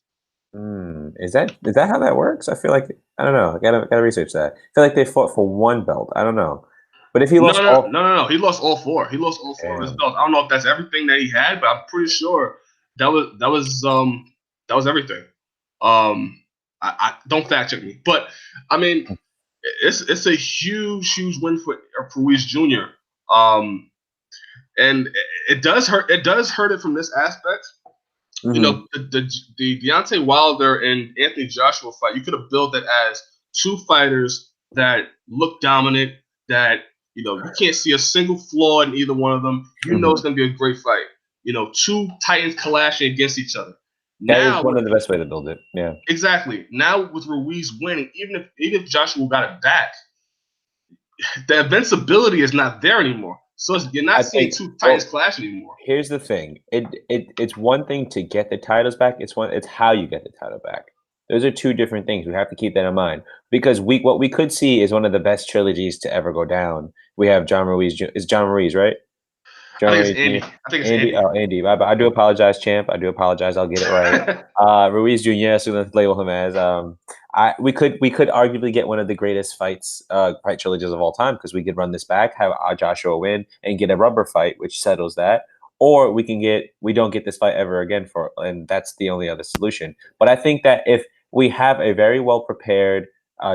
Speaker 2: Is that how that works? I feel like I don't know. I gotta research that. I feel like they fought for one belt. I don't know. But if he lost
Speaker 1: no, he lost all 4. He lost all 4 of his belts. I don't know if that's everything that he had, but I'm pretty sure that was everything. I don't fact check me, but I mean, it's a huge win for Ruiz Jr. And it does hurt. It does hurt it from this aspect. The Deontay Wilder and Anthony Joshua fight, you could have built it as 2 fighters that look dominant, that you can't see a single flaw in either one of them. It's going to be a great fight. 2 titans clashing against each other.
Speaker 2: That is one of the best way to build it. Yeah,
Speaker 1: exactly. Now with Ruiz winning, even if Joshua got it back, the invincibility is not there anymore. So you're not seeing 2 titans clash anymore.
Speaker 2: Here's the thing: it's one thing to get the titles back. It's how you get the title back. Those are 2 different things. We have to keep that in mind because what we could see is one of the best trilogies to ever go down. We have John Ruiz. Is John Ruiz right?
Speaker 1: I think it's Andy.
Speaker 2: Oh, Andy. I do apologize, champ. I do apologize. I'll get it right. Ruiz Jr. So let's label him as. We could arguably get one of the greatest fight trilogies of all time because we could run this back, have Joshua win, and get a rubber fight, which settles that. Or we don't get this fight ever again and that's the only other solution. But I think that if we have a very well prepared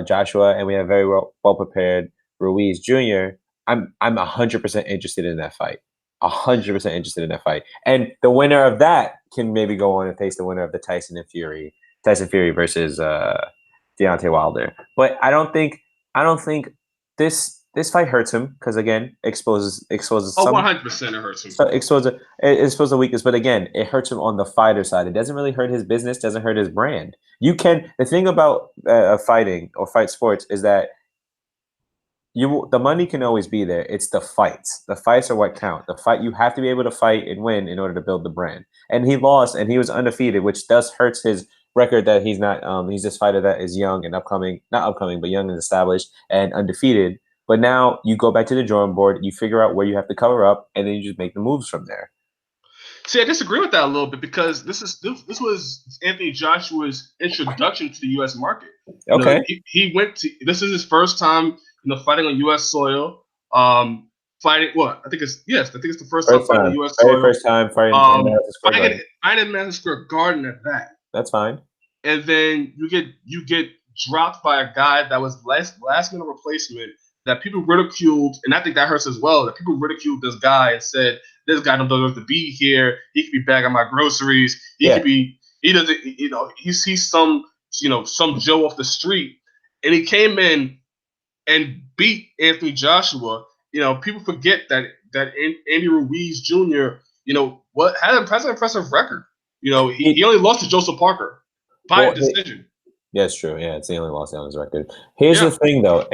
Speaker 2: Joshua and we have very well prepared Ruiz Jr., I'm 100% interested in that fight. 100% interested in that fight, and the winner of that can maybe go on and face the winner of the Tyson Fury versus Deontay Wilder. But I don't think this fight hurts him because again exposes.
Speaker 1: 100% it hurts him.
Speaker 2: So exposes the weakness, but again, it hurts him on the fighter side. It doesn't really hurt his business. Doesn't hurt his brand. The thing about fighting or fight sports is that. The money can always be there. It's the fights. The fights are what count. You have to be able to fight and win in order to build the brand. And he lost, and he was undefeated, which does hurts his record that he's not. He's this fighter that is young and upcoming, not upcoming, but young and established and undefeated. But now you go back to the drawing board, you figure out where you have to cover up, and then you just make the moves from there.
Speaker 1: See, I disagree with that a little bit because this was Anthony Joshua's introduction to the U.S. market. You know,
Speaker 2: Okay.
Speaker 1: he went to this is his first time, fighting on U.S. soil. Fighting, well, I think it's the first time
Speaker 2: First
Speaker 1: fighting on
Speaker 2: time.
Speaker 1: U.S.
Speaker 2: Very
Speaker 1: soil.
Speaker 2: first time fighting in Madison Square
Speaker 1: Fighting
Speaker 2: Garden.
Speaker 1: fighting in Madison Square Garden at that,
Speaker 2: That's fine.
Speaker 1: and then you get dropped by a guy that was last minute replacement that people ridiculed, and I think that hurts as well. That people ridiculed this guy and said this guy don't deserve to be here. He could be bagging my groceries.
Speaker 2: Yeah.
Speaker 1: He doesn't he's some Joe off the street, and he came in and beat Anthony Joshua. People forget that Andy Ruiz Jr. Has an impressive record. He only lost to Joseph Parker by
Speaker 2: Well,
Speaker 1: a decision.
Speaker 2: yeah, it's true. Yeah, it's the only loss on his record. Here's the
Speaker 1: Yeah,
Speaker 2: thing, though.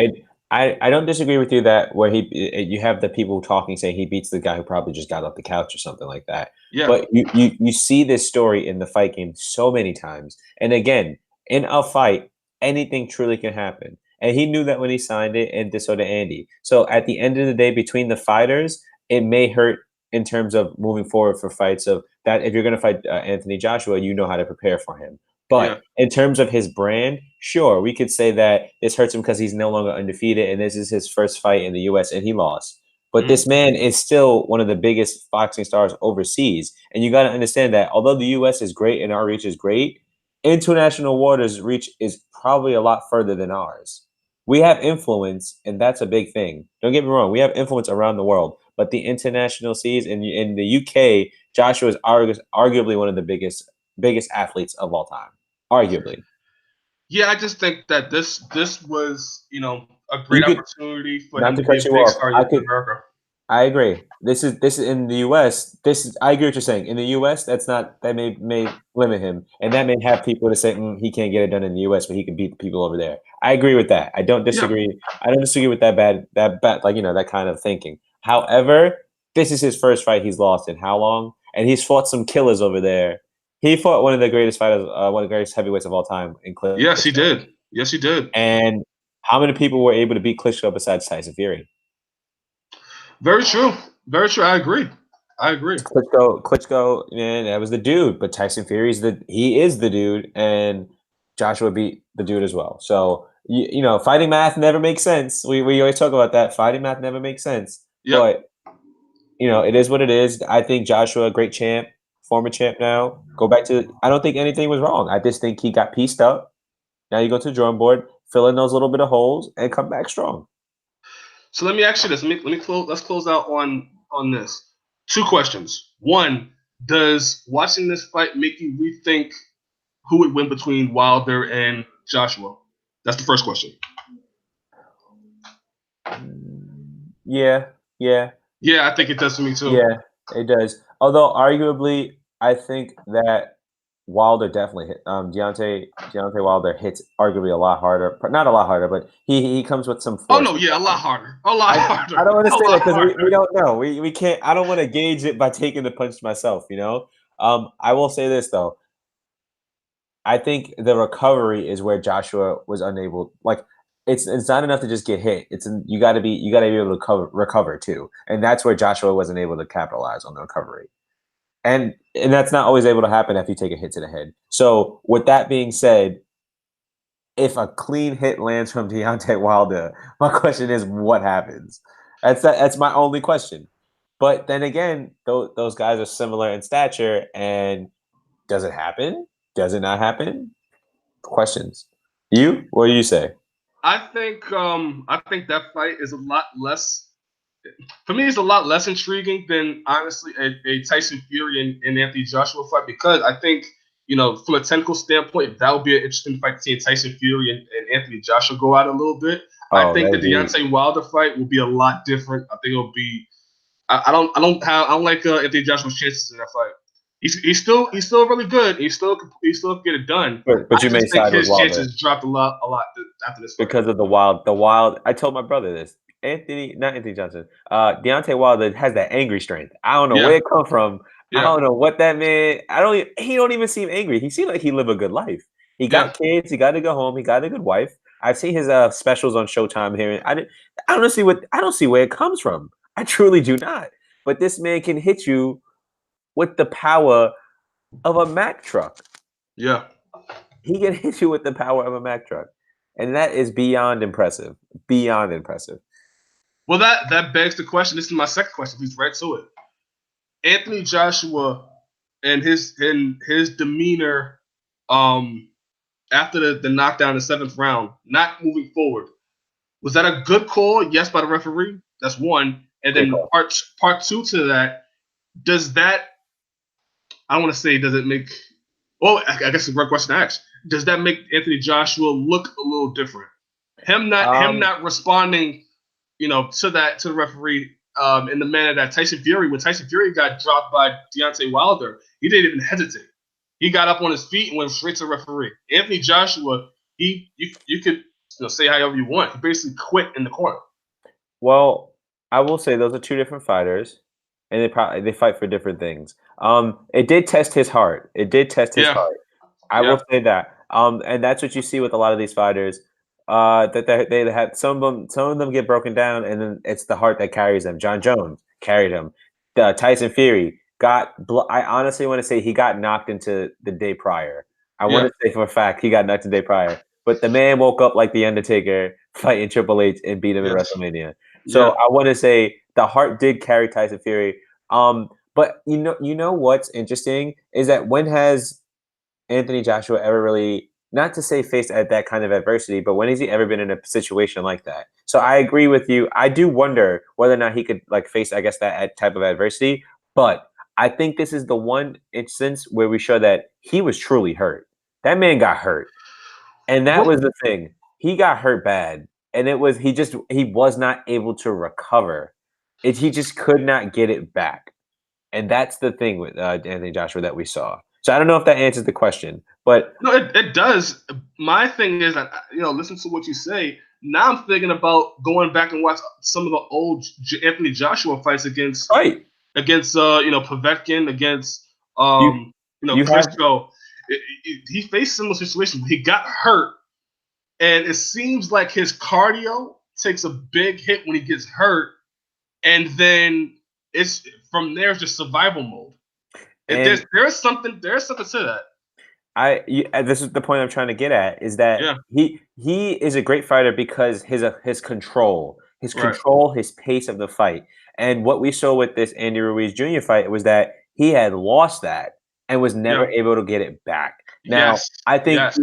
Speaker 2: I don't disagree with you that where you have the people talking saying he beats the guy who probably just got off the couch or something like that.
Speaker 1: yeah.
Speaker 2: But you see this story in the fight game so many times, and again, in a fight, anything truly can happen. And he knew that when he signed it, and so did Andy. So at the end of the day, between the fighters, it may hurt in terms of moving forward for fights of that. If you're going to fight Anthony Joshua, you know how to prepare for him.
Speaker 1: Yeah.
Speaker 2: But in terms of his brand, sure, we could say that this hurts him because he's no longer undefeated and this is his first fight in the US and he lost. But this man is still one of the biggest boxing stars overseas. And you got to understand that although the US is great and our reach is great, international waters reach is probably a lot further than ours. We have influence, and that's a big thing. Don't get me wrong, we have influence around the world, but the international seas in the UK, Joshua is arguably one of the biggest athletes of all time. Arguably.
Speaker 1: Yeah, I just think that this was, a great
Speaker 2: You could
Speaker 1: opportunity for
Speaker 2: not
Speaker 1: him
Speaker 2: to
Speaker 1: to be
Speaker 2: cut
Speaker 1: a
Speaker 2: you
Speaker 1: big
Speaker 2: off.
Speaker 1: star in America.
Speaker 2: I agree. This is in the US. I agree what you're saying. In the US, that may limit him. And that may have people to say he can't get it done in the US, but he can beat the people over there. I agree with that. I don't
Speaker 1: Yeah.
Speaker 2: disagree. I don't disagree with that bad like that kind of thinking. However, this is his first fight he's lost in how long? And he's fought some killers over there. He fought one of the greatest fighters, one of the greatest heavyweights of all time in
Speaker 1: Yes, he
Speaker 2: Klitschko.
Speaker 1: did. Yes, he did.
Speaker 2: And how many people were able to beat Klitschko besides Tyson Fury?
Speaker 1: Very true. Very true. I agree.
Speaker 2: Klitschko, man, that was the dude. But Tyson Fury is the dude, and Joshua beat the dude as well. So fighting math never makes sense. We always talk about that. Fighting math never makes sense.
Speaker 1: Yep.
Speaker 2: But it is what it is. I think Joshua, great champ, former champ. Now go back to. I don't think anything was wrong. I just think he got pieced up. Now you go to the drawing board, fill in those little bit of holes, and come back strong.
Speaker 1: So let me ask you this. Let me close. Let's close out on this. 2 questions. One, does watching this fight make you rethink who would win between Wilder and Joshua? That's the first question.
Speaker 2: Yeah.
Speaker 1: Yeah, I think it does for me too.
Speaker 2: Yeah, it does. Although arguably, I think that Wilder definitely hit Deontay Wilder hits arguably a lot harder. Not a lot harder, but he comes with some force.
Speaker 1: Oh no, yeah, a lot harder. A lot harder.
Speaker 2: I don't want to say that because we don't know. We can't. I don't want to gauge it by taking the punch myself. I will say this though. I think the recovery is where Joshua was unable. Like it's not enough to just get hit. You got to be able to recover too, and that's where Joshua wasn't able to capitalize on the recovery. And that's not always able to happen if you take a hit to the head. So with that being said, if a clean hit lands from Deontay Wilder, my question is what happens? That's my only question. But then again, those guys are similar in stature, and does it happen? Does it not happen? Questions. What do you say?
Speaker 1: I think that fight is a lot less. For me, it's a lot less intriguing than honestly a Tyson Fury and Anthony Joshua fight because I think from a technical standpoint that would be an interesting fight to see Tyson Fury and Anthony Joshua go out a little bit. I think the Deontay Wilder fight will be a lot different. I think it'll be. I don't like Anthony Joshua's chances in that fight. He's still really good. He still can get it done.
Speaker 2: But you may
Speaker 1: just think
Speaker 2: side with
Speaker 1: his
Speaker 2: Wilder
Speaker 1: chances dropped a lot after this fight.
Speaker 2: because of the wild. The wild. I told my brother this. Not Anthony Johnson. Deontay Wilder has that angry strength. I don't know where it come from.
Speaker 1: Yeah.
Speaker 2: I don't know what that man. He don't even seem angry. He seemed like he live a good life. He got kids. He got a good home. He got a good wife. I've seen his specials on Showtime here. And I don't see where it comes from. I truly do not. But this man can hit you with the power of a Mack truck.
Speaker 1: Yeah.
Speaker 2: He can hit you with the power of a Mack truck, and that is beyond impressive. Beyond impressive.
Speaker 1: Well, that begs the question. This is my second question. Please right to it. Anthony Joshua and his demeanor after the knockdown in the 7th round, not moving forward. Was that a good call? Yes, by the referee. That's one. And
Speaker 2: Great
Speaker 1: then
Speaker 2: call.
Speaker 1: part two to that, does that I want to say does it make well, I guess it's a great question to ask. Does that make Anthony Joshua look a little different? Him
Speaker 2: Um,
Speaker 1: not responding, to the referee in the manner that when Tyson Fury got dropped by Deontay Wilder, he didn't even hesitate. He got up on his feet and went straight to the referee. Anthony Joshua, you could say however you want. He basically quit in the corner.
Speaker 2: Well, I will say those are two different fighters, and they fight for different things. It did test his heart. It did test his
Speaker 1: Yeah,
Speaker 2: heart. I will
Speaker 1: yeah,
Speaker 2: say that. And that's what you see with a lot of these fighters. That they have some of them get broken down, and then it's the heart that carries them. John Jones carried him. Tyson Fury I honestly want to say he got knocked into the day prior. I want
Speaker 1: yeah,
Speaker 2: to say for a fact he got knocked the day prior. But the man woke up like the Undertaker fighting Triple H and beat him in
Speaker 1: yes,
Speaker 2: WrestleMania. So
Speaker 1: yeah.
Speaker 2: I want to say the heart did carry Tyson Fury. But you know what's interesting is that when has Anthony Joshua ever really, not to say faced at that kind of adversity, but when has he ever been in a situation like that? So I agree with you. I do wonder whether or not he could like face, I guess, that type of adversity. But I think this is the one instance where we show that he was truly hurt. That man got hurt, and that
Speaker 1: Well,
Speaker 2: was the thing. He got hurt bad, and he was not able to recover. He just could not get it back. And that's the thing with Anthony Joshua that we saw. So I don't know if that answers the question, but
Speaker 1: no, it does. My thing is, listen to what you say. Now I'm thinking about going back and watch some of the old Anthony Joshua fights
Speaker 2: right,
Speaker 1: against Povetkin, against
Speaker 2: you you have
Speaker 1: Klitschko. He faced similar situations. He got hurt, and it seems like his cardio takes a big hit when he gets hurt, and then it's from there it's just survival mode.
Speaker 2: and
Speaker 1: There's something to that.
Speaker 2: this is the point I'm trying to get at is that
Speaker 1: Yeah,
Speaker 2: he is a great fighter because his
Speaker 1: right.
Speaker 2: control, his pace of the fight, and what we saw with this Andy Ruiz Jr. fight was that he had lost that and was never
Speaker 1: Yeah.
Speaker 2: able to get it back. Now,
Speaker 1: Yes.
Speaker 2: I think
Speaker 1: Yes.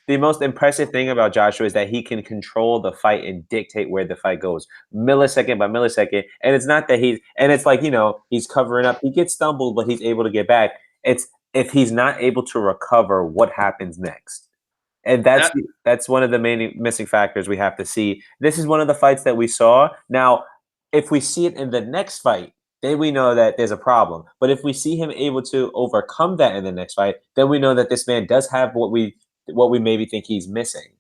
Speaker 2: the most impressive thing about Joshua is that he can control the fight and dictate where the fight goes, millisecond by millisecond. And it's not that it's like he's covering up. He gets stumbled, but he's able to get back. It's if he's not able to recover, what happens next? And
Speaker 1: That
Speaker 2: that's one of the main missing factors we have to see. This is one of the fights that we saw. Now, if we see it in the next fight, then we know that there's a problem. But if we see him able to overcome that in the next fight, then we know that this man does have what we maybe think he's missing.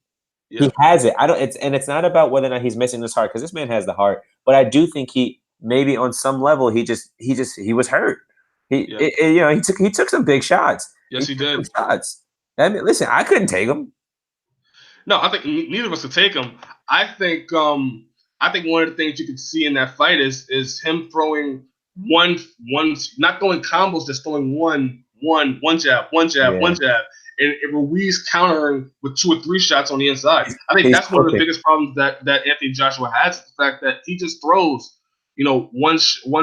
Speaker 1: yeah.
Speaker 2: He has it. I don't. It's not about whether or not he's missing this heart because this man has the heart. But I do think he maybe on some level he was hurt.
Speaker 1: Yeah.
Speaker 2: He took some big shots. He
Speaker 1: Yes, he
Speaker 2: took some
Speaker 1: did.
Speaker 2: shots. I mean, listen, I couldn't take him.
Speaker 1: No, I think neither of us could take him. I think I think one of the things you could see in that fight is him throwing one not throwing combos, just throwing one jab,
Speaker 2: Yeah,
Speaker 1: one jab, and Ruiz countering with 2 or 3 shots on the inside. I think
Speaker 2: he's
Speaker 1: that's one of the
Speaker 2: cooking.
Speaker 1: biggest problems that Anthony Joshua has, the fact that he just throws, one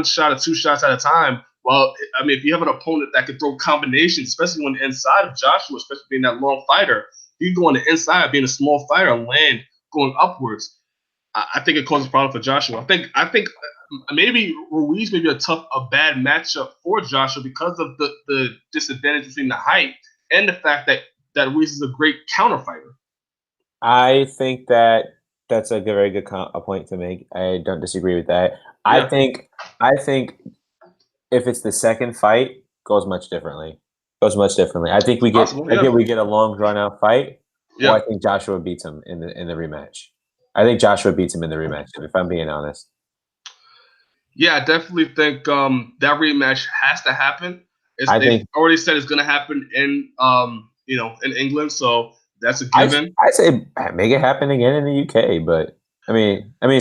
Speaker 1: shot or 2 shots at a time. Well, I mean, if you have an opponent that can throw combinations, especially on the inside of Joshua, especially being that long fighter, you go on the inside, being a small fighter, and land going upwards. I think it causes a problem for Joshua. I think maybe Ruiz may be a bad matchup for Joshua because of the disadvantage between the height and the fact that Ruiz is a great counter fighter.
Speaker 2: I think that that's a very good a point to make. I don't disagree with that. I
Speaker 1: Yeah,
Speaker 2: think I think if it's the second fight, goes much differently. Goes much differently.
Speaker 1: it's possible.
Speaker 2: I
Speaker 1: Yeah,
Speaker 2: think we get a long drawn out fight, or I
Speaker 1: yeah,
Speaker 2: think Joshua beats him in the rematch. I think Joshua beats him in the rematch, if I'm being honest.
Speaker 1: yeah. I definitely think that rematch has to happen.
Speaker 2: I
Speaker 1: They've
Speaker 2: think
Speaker 1: already said it's going to happen in in England, so That's a given.
Speaker 2: I say make it happen again in the UK, but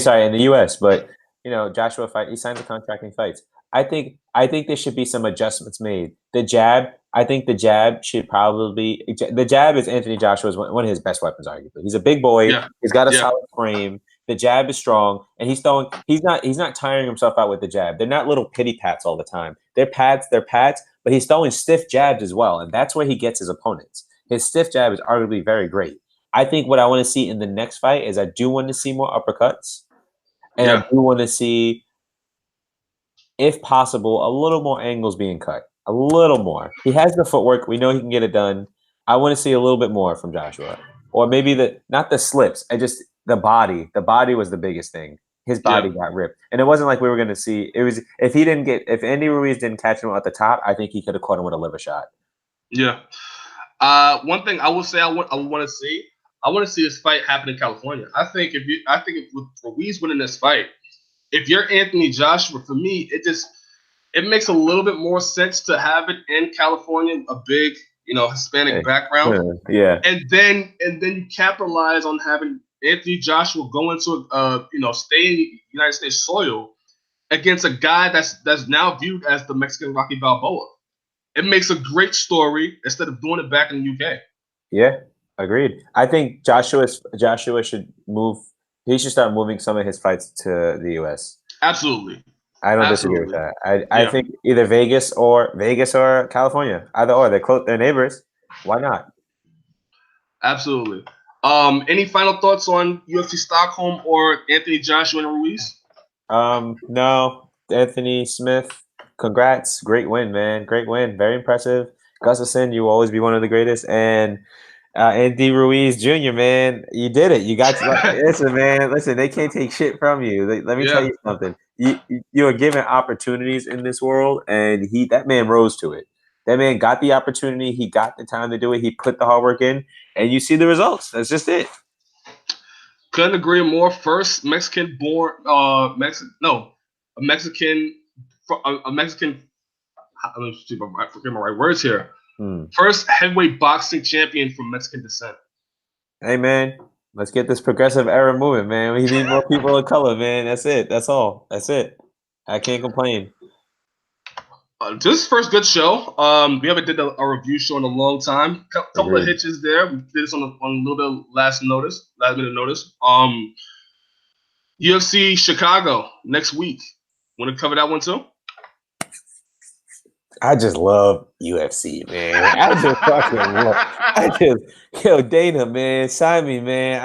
Speaker 2: sorry, in the US. But Joshua fight. He signs a contract and fights. I think there should be some adjustments made. The jab. I think the jab should probably the jab is Anthony Joshua's one of his best weapons, arguably. He's a big boy.
Speaker 1: Yeah.
Speaker 2: He's got a
Speaker 1: Yeah.
Speaker 2: solid frame. The jab is strong, and he's throwing. He's not tiring himself out with the jab. They're not little pity pats all the time. They're pats. But he's throwing stiff jabs as well, and that's where he gets his opponents. His stiff jab is arguably very great. I think what I want to see in the next fight is I do want to see more uppercuts, and I
Speaker 1: Yeah.
Speaker 2: do want to see, if possible, a little more angles being cut. A little more. He has the footwork. We know he can get it done. I want to see a little bit more from Joshua, or maybe not the slips. I just the body. The body was the biggest thing. His body
Speaker 1: Yeah.
Speaker 2: got ripped, and it wasn't like we were going to see. It was if Andy Ruiz didn't catch him at the top, I think he could have caught him with a liver shot.
Speaker 1: Yeah. One thing I will say I want to see this fight happen in California. I think if with Ruiz winning this fight, if you're Anthony Joshua, for me, it makes a little bit more sense to have it in California, a big, Hispanic background.
Speaker 2: Yeah.
Speaker 1: And then you capitalize on having Anthony Joshua go into stay in United States soil against a guy that's now viewed as the Mexican Rocky Balboa. It makes a great story instead of doing it back in the UK.
Speaker 2: Yeah, agreed. I think Joshua should move. He should start moving some of his fights to the US.
Speaker 1: Absolutely.
Speaker 2: I don't disagree with that. I think either Vegas or California. Either or. They're close. They're neighbors. Why not?
Speaker 1: Absolutely. Any final thoughts on UFC Stockholm or Anthony Joshua and Ruiz?
Speaker 2: No. Anthony Smith, congrats. Great win, man. Great win. Very impressive. Gustafsson, you will always be one of the greatest. And Andy Ruiz Jr., man, you did it. You got listen, man. Listen, they can't take shit from you. Let me tell you something. You are given opportunities in this world, and that man rose to it. That man got the opportunity. He got the time to do it. He put the hard work in, and you see the results. That's just it.
Speaker 1: Couldn't agree more. First Mexican-born, a Mexican. I'm going to see if I forget my right words here. First heavyweight boxing champion from Mexican descent.
Speaker 2: Hey, man, let's get this progressive era moving, man. We need more people of color, man. That's it. That's all. That's it. I can't complain.
Speaker 1: This is first good show. We haven't did a review show in a long time. Couple of hitches there. We did this on a little bit of last minute notice. UFC Chicago next week. Want to cover that one too?
Speaker 2: I just love UFC, man. I just fucking love. Dana, man, sign me, man.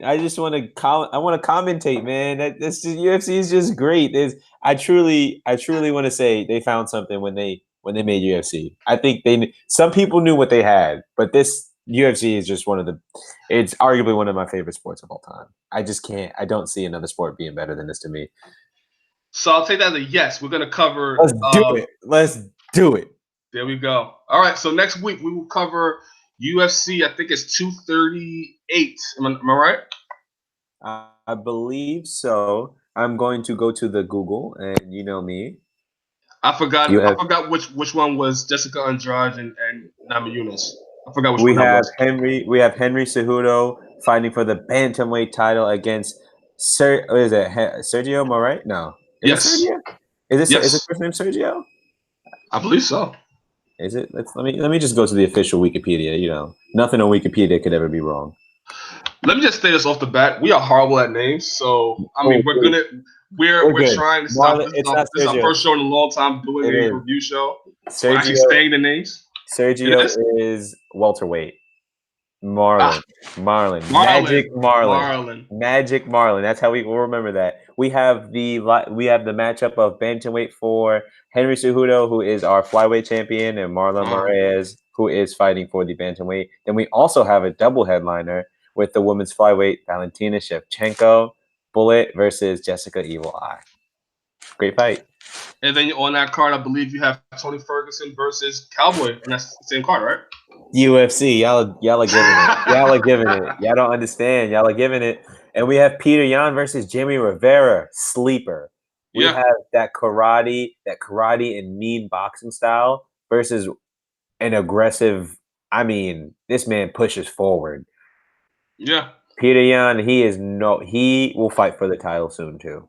Speaker 2: I just want to I want to commentate, man. UFC is just great. I truly want to say they found something when they made UFC. I think some people knew what they had, but this UFC is just it's arguably one of my favorite sports of all time. I don't see another sport being better than this to me.
Speaker 1: So I'll take that as a yes. We're going to cover.
Speaker 2: Let's do it.
Speaker 1: There we go. All right. So next week we will cover UFC. I think it's 238. Am I right?
Speaker 2: I believe so. I'm going to go to the Google, and you know me.
Speaker 1: I forgot which one was Jessica Andrade and Namajunas. I forgot which one that was.
Speaker 2: We have Henry Cejudo fighting for the bantamweight title against Sergio Moray? No.
Speaker 1: Yes.
Speaker 2: Sergio? Is it first name Sergio?
Speaker 1: I believe so.
Speaker 2: Is it? Let me just go to the official Wikipedia. Nothing on Wikipedia could ever be wrong.
Speaker 1: Let me just say this off the bat: we are horrible at names, so we're trying to stop. This is our first show in a long time doing a review show. We're actually saying the names.
Speaker 2: Sergio is welterweight. Marlon. Magic Marlon. That's how we will remember that. We have the matchup of bantamweight for Henry Cejudo, who is our flyweight champion, and Marlon Moraes, who is fighting for the bantamweight. Then we also have a double headliner with the women's flyweight Valentina Shevchenko, Bullet versus Jessica Evil Eye. Great fight.
Speaker 1: And then on that card, I believe you have Tony Ferguson versus Cowboy, and that's the same card, right?
Speaker 2: UFC, y'all are giving it. Y'all are giving it. Y'all don't understand. Y'all are giving it. And we have Peter Yan versus Jimmy Rivera, sleeper. We have that karate and mean boxing style versus an aggressive I mean, this man pushes forward.
Speaker 1: Yeah.
Speaker 2: Peter Yan, he will fight for the title soon too.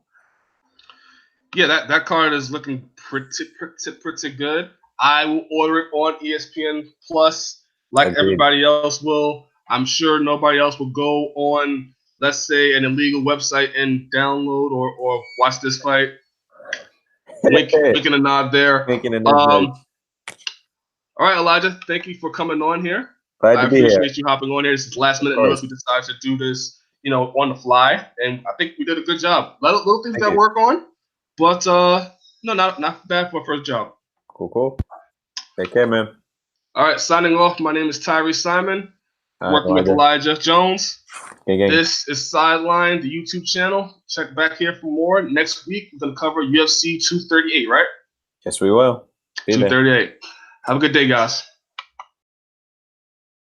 Speaker 1: Yeah, that card is looking pretty good. I will order it on ESPN Plus like
Speaker 2: Agreed.
Speaker 1: everybody else will. I'm sure nobody else will go on, let's say, an illegal website and download or watch this fight. Making a nod there.
Speaker 2: Making a
Speaker 1: All right, Elijah, thank you for coming on here.
Speaker 2: Glad
Speaker 1: I
Speaker 2: to be here.
Speaker 1: appreciate you hopping on here. This is last minute notice. We decided to do this, on the fly, and I think we did a good job. Little things
Speaker 2: Thank
Speaker 1: got
Speaker 2: you.
Speaker 1: work on, but no, not bad for a first job.
Speaker 2: Cool. Take care, man.
Speaker 1: All right, signing off. My name is Tyree Simon, working with Elijah Jones.
Speaker 2: Gang.
Speaker 1: This is Sideline, the YouTube channel. Check back here for more. Next week, we're going to cover UFC 238, right?
Speaker 2: Yes, we will.
Speaker 1: 238. Have a good day, guys.